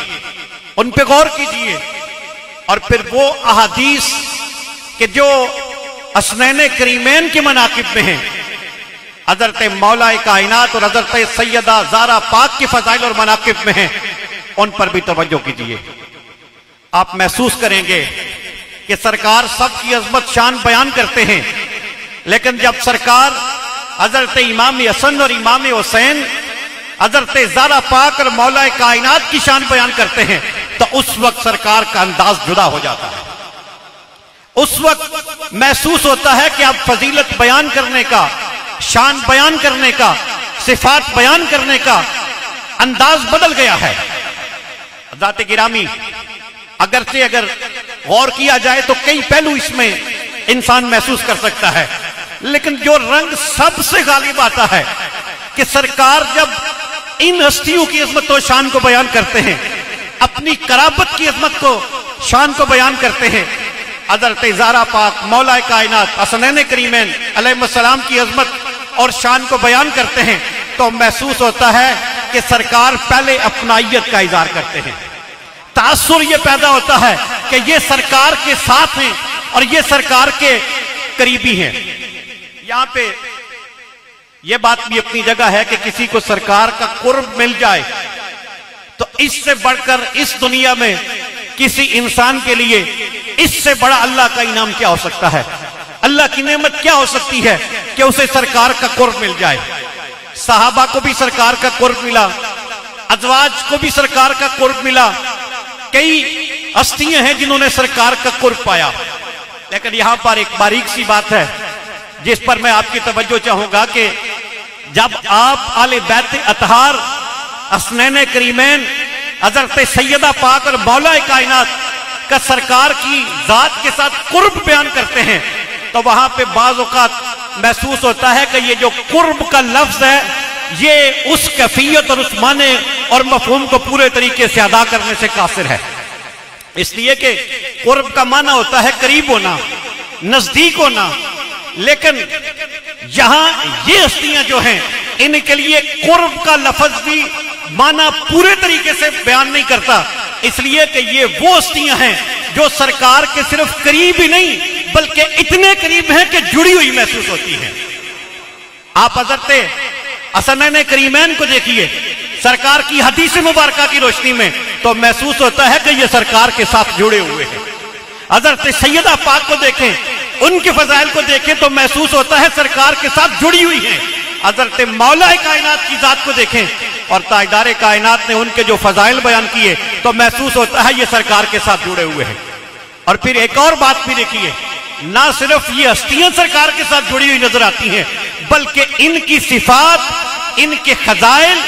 ان پہ غور کیجئے، اور پھر وہ احادیث کہ جو حسنین کریمین کے مناقب میں ہیں، حضرت مولا کائنات اور حضرت سیدہ زہرا پاک کی فضائل اور مناقب میں ہیں، ان پر بھی توجہ کیجئے۔ آپ محسوس کریں گے کہ سرکار سب کی عظمت شان بیان کرتے ہیں، لیکن جب سرکار حضرت امام حسن اور امام حسین، حضرت زہرا پاک اور مولا کائنات کی شان بیان کرتے ہیں، تو اس وقت سرکار کا انداز جدا ہو جاتا ہے۔ اس وقت محسوس ہوتا ہے کہ اب فضیلت بیان کرنے کا، شان بیان کرنے کا، صفات بیان کرنے کا انداز بدل گیا ہے۔ حضرات گرامی، اگر غور کیا جائے تو کئی پہلو اس میں انسان محسوس کر سکتا ہے، لیکن جو رنگ سب سے غالب آتا ہے کہ سرکار جب ان ہستیوں کی عظمت و شان کو بیان کرتے ہیں، اپنی قرابت کی عظمت کو، شان کو بیان کرتے ہیں، حضرت زہرا پاک، مولا کائنات، حسنین کریمین علیہ السلام کی عظمت اور شان کو بیان کرتے ہیں، تو محسوس ہوتا ہے کہ سرکار پہلے اپنائیت کا اظہار کرتے ہیں۔ تاثر یہ پیدا ہوتا ہے کہ یہ سرکار کے ساتھ ہیں اور یہ سرکار کے قریبی ہیں۔ یہاں پہ یہ بات بھی اپنی جگہ ہے کہ کسی کو سرکار کا قرب مل جائے تو اس سے بڑھ کر اس دنیا میں کسی انسان کے لیے اس سے بڑا اللہ کا انعام کیا ہو سکتا ہے؟ اللہ کی نعمت کیا ہو سکتی ہے کہ اسے سرکار کا قرب مل جائے؟ صحابہ کو بھی سرکار کا قرب ملا، ازواج کو بھی سرکار کا قرب ملا، کئی ہستیاں ہیں جنہوں نے سرکار کا قرب پایا، لیکن یہاں پر ایک باریک سی بات ہے جس پر میں آپ کی توجہ چاہوں گا کہ جب آپ آل بیت اطہار، حسنین کریمین، حضرت سیدہ پاک اور مولا کائنات کا سرکار کی ذات کے ساتھ قرب بیان کرتے ہیں، تو وہاں پہ بعض اوقات محسوس ہوتا ہے کہ یہ جو قرب کا لفظ ہے یہ اس کیفیت اور اس معنی اور مفہوم کو پورے طریقے سے ادا کرنے سے قاصر ہے۔ اس لیے کہ قرب کا معنی ہوتا ہے قریب ہونا، نزدیک ہونا، لیکن یہاں یہ ہستیاں جو ہیں ان کے لیے قرب کا لفظ بھی معنی پورے طریقے سے بیان نہیں کرتا، اس لیے کہ یہ وہ ہستیاں ہیں جو سرکار کے صرف قریب ہی نہیں بلکہ اتنے قریب ہیں کہ جڑی ہوئی محسوس ہوتی ہیں۔ آپ حضرت حسنین کریمین کو دیکھیے سرکار کی حدیث مبارکہ کی روشنی میں تو محسوس ہوتا ہے کہ یہ سرکار کے ساتھ جڑے ہوئے ہیں۔ حضرت سیدہ پاک کو دیکھیں، ان کے فضائل کو دیکھیں تو محسوس ہوتا ہے سرکار کے ساتھ جڑی ہوئی ہیں۔ حضرت مولا کائنات کی ذات کو دیکھیں اور تاجدار کائنات نے ان کے جو فضائل بیان کیے تو محسوس ہوتا ہے یہ سرکار کے ساتھ جڑے ہوئے ہیں۔ اور پھر ایک اور بات بھی دیکھیے، نہ صرف یہ ہستیاں سرکار کے ساتھ جڑی ہوئی نظر آتی ہیں، بلکہ ان کی صفات، ان کے فضائل،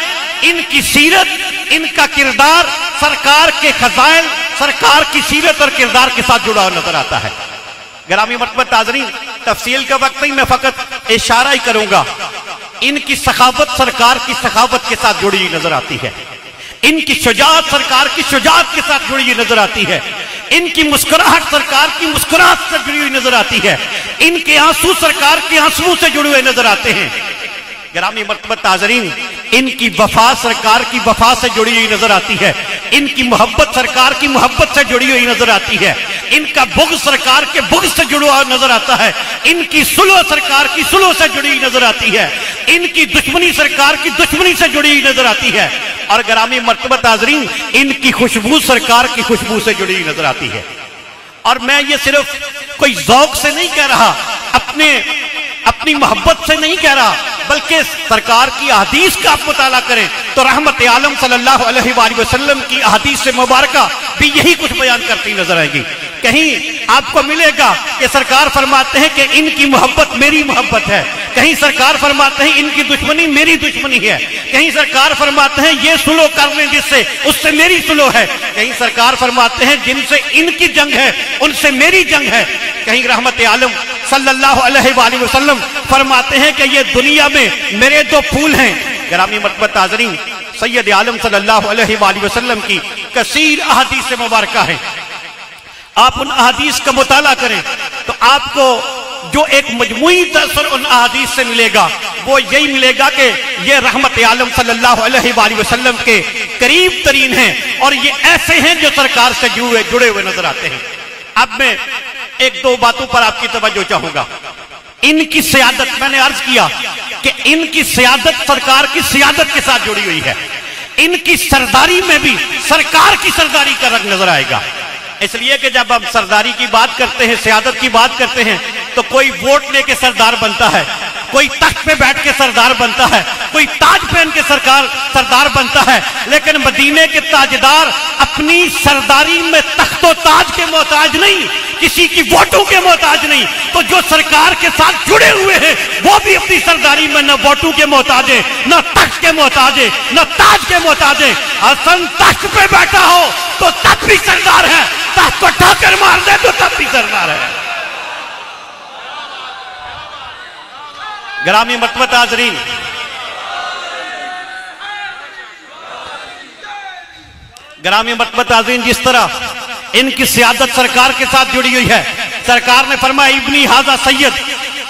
ان کی سیرت، ان کا کردار سرکار کے فضائل، سرکار کی سیرت اور کردار کے ساتھ جڑا ہوا نظر آتا ہے۔ گرامی مرتبہ حاضرین، تفصیل کا وقت نہیں، میں فقط اشارہ ہی کروں گا۔ ان کی سخاوت سرکار کی سخاوت کے ساتھ جڑی ہوئی نظر آتی ہے، ان کی شجاعت سرکار کی شجاعت کے ساتھ جڑی ہوئی نظر آتی ہے، ان کی مسکراہٹ سرکار کی مسکراہٹ سے جڑی ہوئی نظر آتی ہے، ان کے آنسو سرکار کے آنسو سے جڑے ہوئے نظر آتے ہیں۔ گرامی مرتبہ حاضرین، ان کی وفا سرکار کی وفا سے جڑی ہوئی نظر آتی ہے، ان کی محبت سرکار کی محبت سے جڑی ہوئی نظر آتی ہے، ان کا بغض سرکار کے بغض سے جڑا ہوا نظر آتا ہے، ان کی صلح سرکار کی صلح سے جڑی ہوئی نظر آتی ہے، ان کی دشمنی سرکار کی دشمنی سے جڑی ہوئی نظر آتی ہے، اور گرامی مرتبہ حاضرین، ان کی خوشبو سرکار کی خوشبو سے جڑی ہوئی نظر آتی ہے۔ اور میں یہ صرف کوئی ذوق سے نہیں کہہ رہا، اپنی محبت سے نہیں کہہ رہا، بلکہ سرکار کی احادیث کا آپ مطالعہ کریں تو رحمت عالم صلی اللہ علیہ وآلہ وسلم کی احادیث مبارکہ بھی یہی کچھ بیان کرتی نظر آئے گی۔ کہیں آپ کو ملے گا کہ سرکار فرماتے ہیں کہ ان کی محبت میری محبت ہے، کہیں سرکار فرماتے ہیں ان کی دشمنی میری دشمنی ہے، کہیں سرکار فرماتے ہیں یہ سلو کر لیں جس سے اس سے میری سلو ہے، کہیں سرکار فرماتے ہیں جن سے ان کی جنگ ہے ان سے میری جنگ ہے، کہیں رحمت عالم صلی اللہ علیہ وآلہ وسلم فرماتے ہیں کہ یہ دنیا میں میرے دو پھول ہیں۔ گرامی مرتبہ حاضرین، سید عالم صلی اللہ علیہ وآلہ وسلم کی کثیر احادیث مبارکہ ہیں، آپ ان احادیث کا مطالعہ کریں تو آپ کو جو ایک مجموعی تاثر ان احادیث سے ملے گا وہ یہی ملے گا کہ یہ رحمت عالم صلی اللہ علیہ وآلہ وسلم کے قریب ترین ہیں، اور یہ ایسے ہیں جو سرکار سے جڑے ہوئے نظر آتے ہیں۔ اب میں ایک دو باتوں پر آپ کی توجہ چاہوں گا۔ ان کی سیادت، میں نے عرض کیا کہ ان کی سیادت سرکار کی سیادت کے ساتھ جڑی ہوئی ہے، ان کی سرداری میں بھی سرکار کی سرداری کا رنگ نظر آئے گا۔ اس لیے کہ جب ہم سرداری کی بات کرتے ہیں، سیادت کی بات کرتے ہیں، تو کوئی ووٹ لے کے سردار بنتا ہے، کوئی تخت پہ بیٹھ کے سردار بنتا ہے، کوئی تاج پہن کے سردار بنتا ہے، لیکن مدینے کے تاجدار اپنی سرداری میں تخت و تاج کے محتاج نہیں، کسی کی ووٹوں کے محتاج نہیں۔ تو جو سرکار کے ساتھ جڑے ہوئے ہیں وہ بھی اپنی سرداری میں نہ ووٹوں کے محتاج ہیں، نہ تخت کے محتاج ہیں، نہ تاج کے محتاج ہیں۔ حسن تخت پہ بیٹھا ہو تو تب بھی سردار ہے، تخت کو ٹھاکر مار دے تو تب بھی سردار ہے۔ گرامی مرتبہ حاضرین، گرامی مرتبہ حاضرین، جس طرح ان کی سیادت سرکار کے ساتھ جڑی ہوئی ہے، سرکار نے فرمایا ابنی ھذا سید،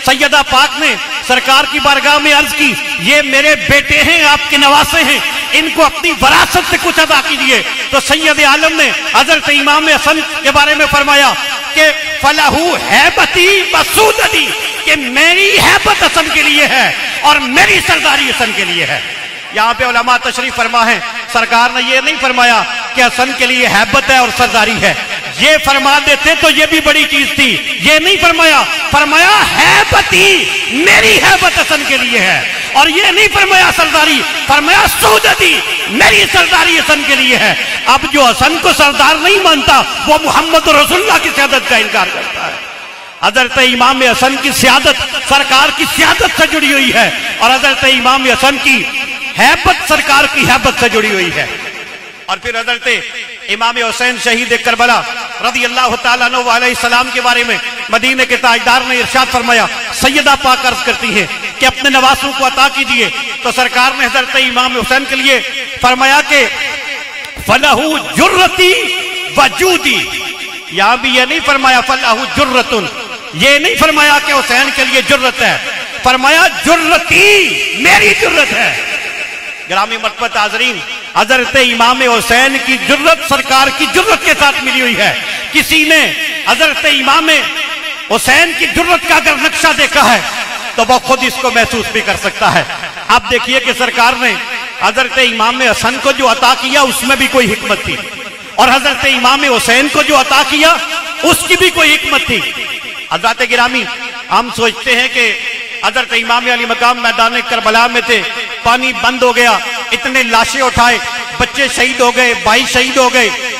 سیدہ پاک نے سرکار کی بارگاہ میں عرض کی یہ میرے بیٹے ہیں، آپ کے نواسے ہیں، ان کو اپنی وراثت سے کچھ عطا کیجیے۔ تو سید عالم نے حضرت امام حسن کے بارے میں فرمایا کہ فَلَهُ هَيْبَتِي وَسُودَتِي، کہ میری ہیبت حسن کے لیے ہے اور میری سرداری حسن کے لیے ہے۔ یہاں پہ علماء تشریف فرما ہے، سرکار نے یہ نہیں فرمایا کہ حسن کے لیے ہیبت ہے اور سرداری ہے، یہ فرما دیتے تو یہ بھی بڑی چیز تھی، یہ نہیں فرمایا، فرمایا ہیبتی، میری ہیبت حسن کے لیے ہے، اور یہ نہیں فرمایا سرداری، فرمایا سودتی، میری سرداری حسن کے لیے ہے۔ اب جو حسن کو سردار نہیں مانتا وہ محمد رسول اللہ کی سیادت کا انکار کرتا ہے۔ حضرت امام حسن کی سیادت سرکار کی سیادت سے جڑی ہوئی ہے، اور حضرت امام حسن کی ہیبت سرکار کی ہیبت سے جڑی ہوئی ہے۔ اور پھر حضرت امام حسین شہید کربلا رضی اللہ تعالیٰ عنہ علیہ السلام کے بارے میں مدینے کے تاجدار نے ارشاد فرمایا، سیدہ پاک عرض کرتی ہیں کہ اپنے نواسوں کو عطا کیجئے، تو سرکار نے حضرت امام حسین کے لیے فرمایا کہ فَلَهُ جُرَّتِي وَجُودِي، یہاں بھی یہ نہیں فرمایا فَلَهُ جُرَّتٌ، یہ نہیں فرمایا کہ حسین کے لیے جرت ہے، فرمایا جرتی، میری جرت ہے۔ گرامی مرتبہ حاضرین، حضرت امام حسین کی جرت سرکار کی جرت کے ساتھ ملی ہوئی ہے۔ کسی نے حضرت امام حسین کی جرت کا اگر نقشہ دیکھا ہے تو وہ خود اس کو محسوس بھی کر سکتا ہے۔ آپ دیکھیے کہ سرکار نے حضرت امام حسن کو جو عطا کیا اس میں بھی کوئی حکمت تھی، اور حضرت امام حسین کو جو عطا کیا اس کی بھی کوئی حکمت تھی۔ حضرات گرامی، ہم سوچتے ہیں کہ حضرت امام علی مقام میدان کربلا میں تھے، پانی بند ہو گیا، اتنے لاشیں اٹھائے، بچے شہید ہو گئے، بھائی شہید ہو گئے،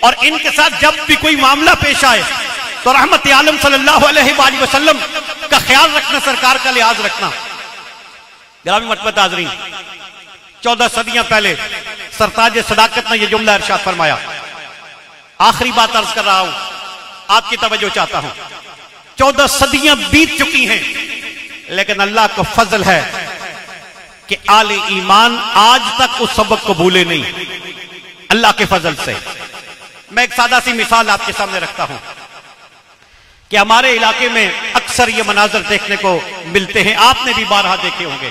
اور ان کے ساتھ جب بھی کوئی معاملہ پیش آئے تو رحمت عالم صلی اللہ علیہ وآلہ وسلم کا خیال رکھنا، سرکار کا لحاظ رکھنا۔ گرامی مرتبہ حاضرین، 14 صدیاں پہلے سرتاج صداقت نے یہ جملہ ارشاد فرمایا۔ آخری بات عرض کر رہا ہوں، آپ کی توجہ چاہتا ہوں۔ 14 صدیاں بیت چکی ہیں، لیکن اللہ کا فضل ہے کہ آل ایمان آج تک اس سبق کو بھولے نہیں، اللہ کے فضل سے۔ میں ایک سادہ سی مثال آپ کے سامنے رکھتا ہوں کہ ہمارے علاقے میں اکثر یہ مناظر دیکھنے کو ملتے ہیں، آپ نے بھی بارہا دیکھے ہوں گے،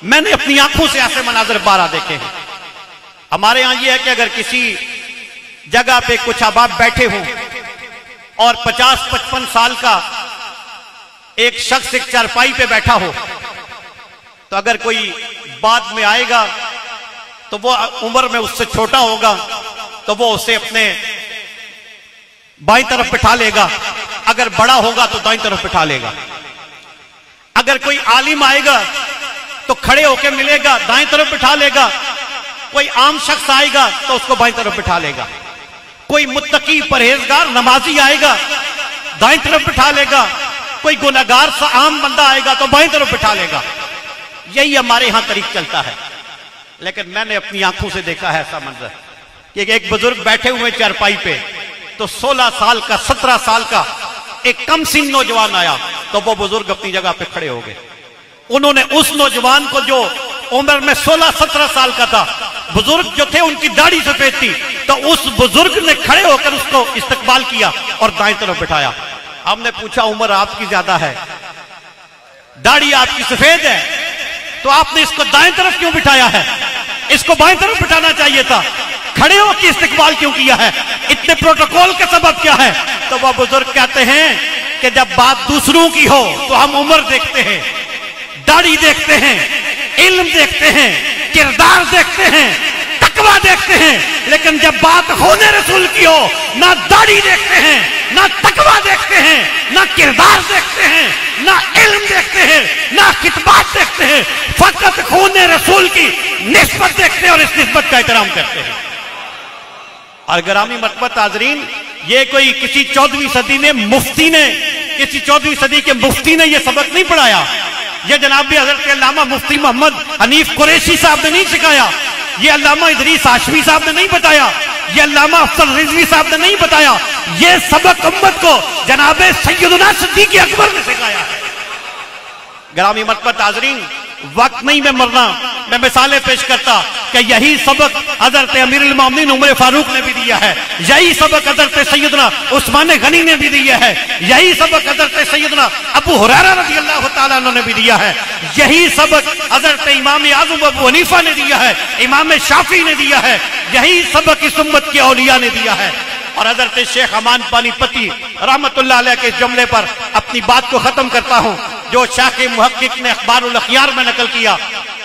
میں نے اپنی آنکھوں سے ایسے مناظر بارہا دیکھے ہیں۔ ہمارے ہاں یہ ہے کہ اگر کسی جگہ پہ کچھ احباب بیٹھے ہوں اور 50-55 سال کا ایک شخص ایک چارپائی پہ بیٹھا ہو، تو اگر کوئی بعد میں آئے گا تو وہ عمر میں اس سے چھوٹا ہوگا تو وہ اسے اپنے بائیں طرف بٹھا لے گا، اگر بڑا ہوگا تو دائیں طرف بٹھا لے گا۔ اگر کوئی عالم آئے گا تو کھڑے ہو کے ملے گا، دائیں طرف بٹھا لے گا۔ کوئی عام شخص آئے گا تو اس کو بائیں طرف بٹھا لے گا۔ کوئی متقی پرہیزگار نمازی آئے گا، دائیں طرف بٹھا لے گا۔ کوئی گنہگار سا عام بندہ آئے گا تو بائیں طرف بٹھا لے گا۔ یہی ہمارے ہاں طریق چلتا ہے، لیکن میں نے اپنی آنکھوں سے دیکھا ہے ایسا منظر کہ ایک بزرگ بیٹھے ہوئے چارپائی پہ، تو 16 سال کا 17 سال کا ایک کم سن نوجوان آیا تو وہ بزرگ اپنی جگہ پہ کھڑے ہو گئے۔ انہوں نے اس نوجوان کو جو عمر میں 16-17 سال کا تھا، بزرگ جو تھے ان کی داڑھی سفید تھی، تو اس بزرگ نے کھڑے ہو کر اس کو استقبال کیا اور دائیں طرف بٹھایا۔ ہم نے پوچھا عمر آپ کی زیادہ ہے، داڑھی آپ کی سفید ہے، تو آپ نے اس کو دائیں طرف کیوں بٹھایا ہے؟ اس کو بائیں طرف بٹھانا چاہیے تھا، کھڑے ہو کے استقبال کیوں کیا ہے؟ اتنے پروٹوکول کا سبب کیا ہے؟ تو وہ بزرگ کہتے ہیں کہ جب بات دوسروں کی ہو تو ہم عمر دیکھتے ہیں، داڑھی دیکھتے ہیں، علم دیکھتے ہیں، کردار دیکھتے ہیں، تقویٰ دیکھتے ہیں، لیکن جب بات خون رسول کی ہو نہ داڑھی دیکھتے ہیں، نہ تقویٰ دیکھتے ہیں، نہ کردار دیکھتے ہیں، نہ علم دیکھتے ہیں، نہ خطبات دیکھتے ہیں، فقط خون رسول کی نسبت دیکھتے ہیں اور اس نسبت کا احترام کرتے ہیں۔ اور گرامی مرتبہ حاضرین، یہ کوئی کسی 14ویں صدی میں مفتی نے، کسی 14ویں صدی کے مفتی نے یہ سبق نہیں پڑھایا، یہ جناب حضرت علامہ مفتی محمد حنیف قریشی صاحب نے نہیں سکھایا، یہ علامہ ادریس ہاشمی صاحب نے نہیں بتایا، یہ علامہ افضل رضوی صاحب نے نہیں بتایا، یہ سبق امت کو جناب سیدنا صدیق اکبر نے سکھایا ہے۔ گرامی مرتبہ حاضرین، وقت نہیں میں مرنا، میں مثالیں پیش کرتا کہ یہی سبق حضرت امیر المومنین عمر فاروق نے بھی دیا ہے، یہی سبق حضرت سیدنا عثمان غنی نے بھی دیا ہے، یہی سبق حضرت سیدنا ابو ہریرہ رضی اللہ تعالیٰ عنہ نے بھی دیا ہے، یہی سبق حضرت امام اعظم ابو حنیفہ نے دیا ہے، امام شافعی نے دیا ہے، یہی سبق اس امت کے اولیاء نے دیا ہے۔ اور حضرت شیخ امان پانی پتی رحمت اللہ علیہ کے اس جملے پر اپنی بات کو ختم کرتا ہوں، جو شاخ محقق نے اخبار الاخیار میں نقل کیا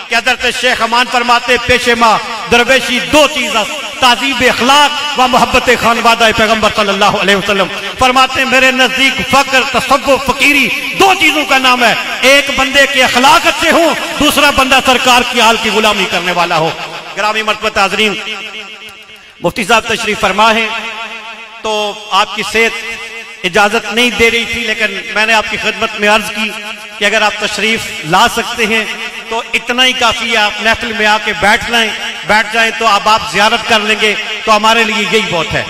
کہ حضرت شیخ امان فرماتے پیش ماں درویشی دو چیز، تعذیب اخلاق و محبت خانوادہ پیغمبر صلی اللہ علیہ وسلم۔ فرماتے میرے نزدیک فقر تصوف فقیری دو چیزوں کا نام ہے، ایک بندے کے اخلاق اچھے ہوں، دوسرا بندہ سرکار کی آل کی غلامی کرنے والا ہو۔ گرامی مرتبہ حاضرین، مفتی صاحب تشریف فرما ہے تو آپ کی صحت اجازت نہیں دے رہی تھی، لیکن میں نے آپ کی خدمت میں عرض کی کہ اگر آپ تشریف لا سکتے ہیں تو اتنا ہی کافی ہے، آپ محفل میں آ کے بیٹھ جائیں تو اب آپ زیارت کر لیں گے تو ہمارے لیے یہی بہت ہے۔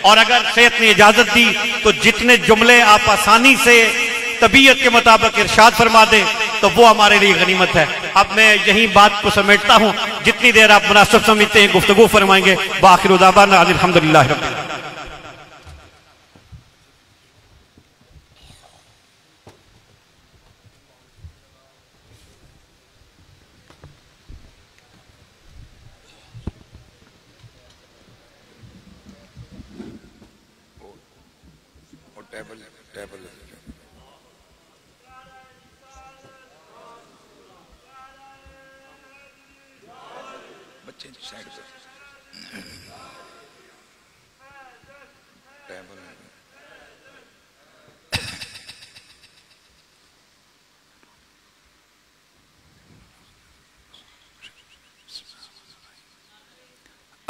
اور اگر صحت نے اجازت دی تو جتنے جملے آپ آسانی سے طبیعت کے مطابق ارشاد فرما دیں تو وہ ہمارے لیے غنیمت ہے۔ اب میں یہی بات کو سمیٹتا ہوں، جتنی دیر آپ مناسب سمجھتے ہیں گفتگو فرمائیں گے۔ وآخر دعوانا الحمدللہ رب العالمین۔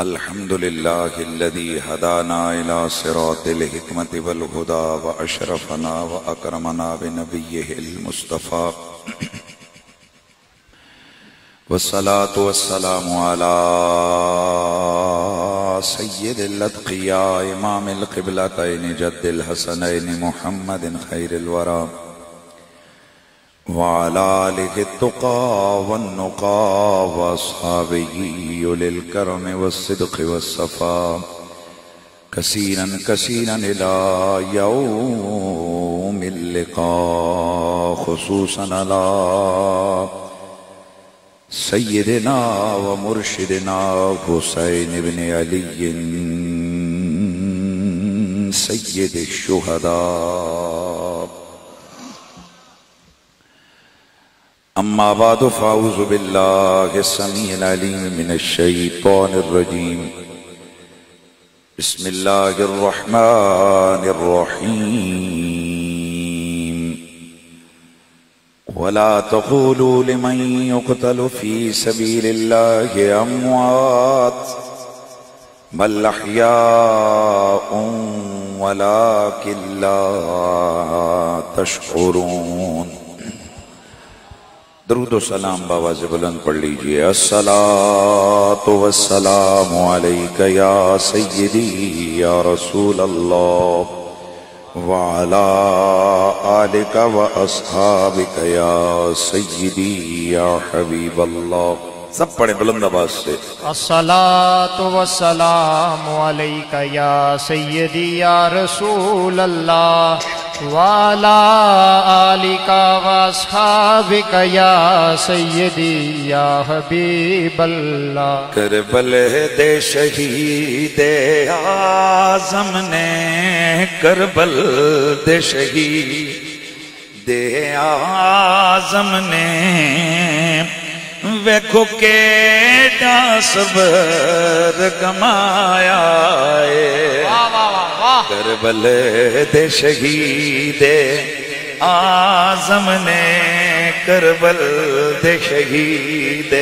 الحمد لله الذي هدانا إلى صراط الحكمة والهدى وأشرفنا وأكرمنا بنبيه المصطفى والصلاة والسلام على سيد الأتقياء إمام القبلتين جد الحسنين محمد خير الورى وعلى آله التقى والنقى وأصحابه أولي الكرم والصدق والصفاء كثيرا كثيرا إلى يوم اللقاء، خصوصا على سيدنا ومرشدنا حسين بن علي سيد الشهداء. أما بعد فأعوذ بالله السميع العليم من الشيطان الرجيم. بسم الله الرحمن الرحيم. ولا تقولوا لمن يقتل في سبيل الله أموات بل أحياء ولكن لا تشعرون. درود و سلام باواز بلند پڑھ لیجئے. الصلاة والسلام علیک یا سیدی یا رسول اللہ وعلا آلک و اصحابک یا سیدی یا حبیب اللہ. سب پڑھیں بلند آواز سے. الصلاة والسلام علیک یا سیدی یا رسول اللہ وعلا آلک و اصحابک یا سیدی یا حبیب اللہ. کربل دے شہید اعظم نے، کربل دے شہید اعظم نے ویکھو کیڑا صبر کمایا ہے. کربل دے شہید اعظم نے، کربل دے شہید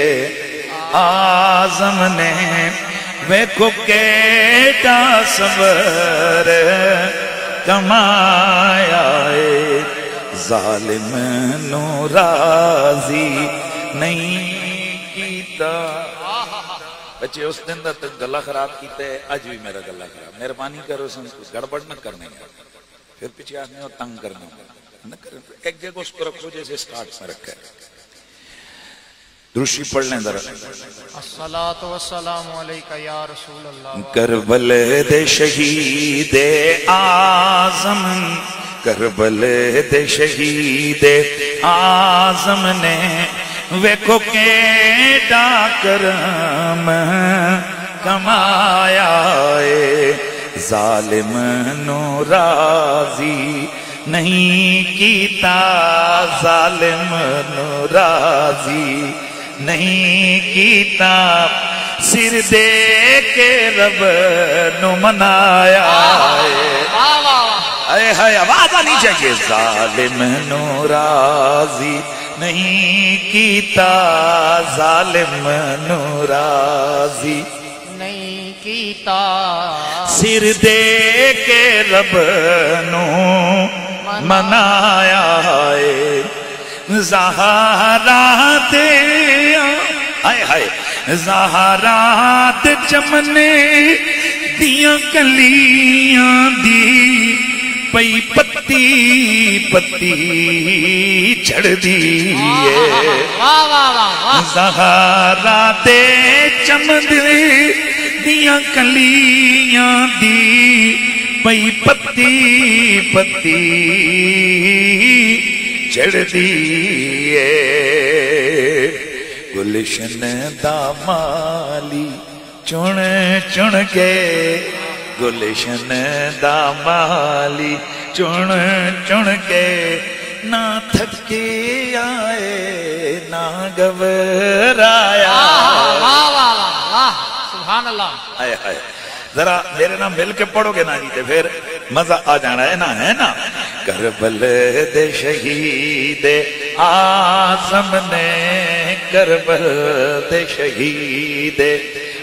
اعظم نے ویکھو کیڑا صبر کمایا ہے. ظالم نو راضی نہیں کیتا. بچے اس دن دا تک گلہ خراب کیتا ہے، آج بھی میرا گلہ خراب. مہربانی کرو سن گڑبڑ نہ کرنے کا، پھر پیچھے آنے اور تنگ کرنے کا. ایک جگہ اس کو رکھو جیسے سٹارٹ میں رکھا ہے. درشی پڑھ لیں ذرا. الصلاة والسلام علیک یا رسول اللہ. کربل دے شہید اعظم، کربل دے شہید اعظم نے ویکھو کیڑا کرم کمایا ہے. ظالم نو راضی نہیں کیتا، ظالم نو راضی نہیں کیتا. سر دے کے رب نو منایا ہے. اے ہائے آواز آنی چاہیے. ظالم نو راضی نہیں کیتا، ظالم نو راضی نہیں کیتا. سر دے کے رب نو منایا ہے. زہرات ہائے ہائے زہرات چمنے دیاں کلیاں دی پئی پتی پتی چڑھ دی ہے. زہرات چمنے دیاں کلیاں دی پئی پتی پتی چڑھ دی ہے. گلشن دا مالی چن چن کے، گلشن دا مالی چن چن کے نہ تھکے آئے نہ گھبرایا. سبحان اللہ. آئے آئے ذرا میرے نام مل کے پڑھو گے نا جی پھر مزہ آ جانا ہے نا. کربل دے شہید اعظم نے، کربل دے شہید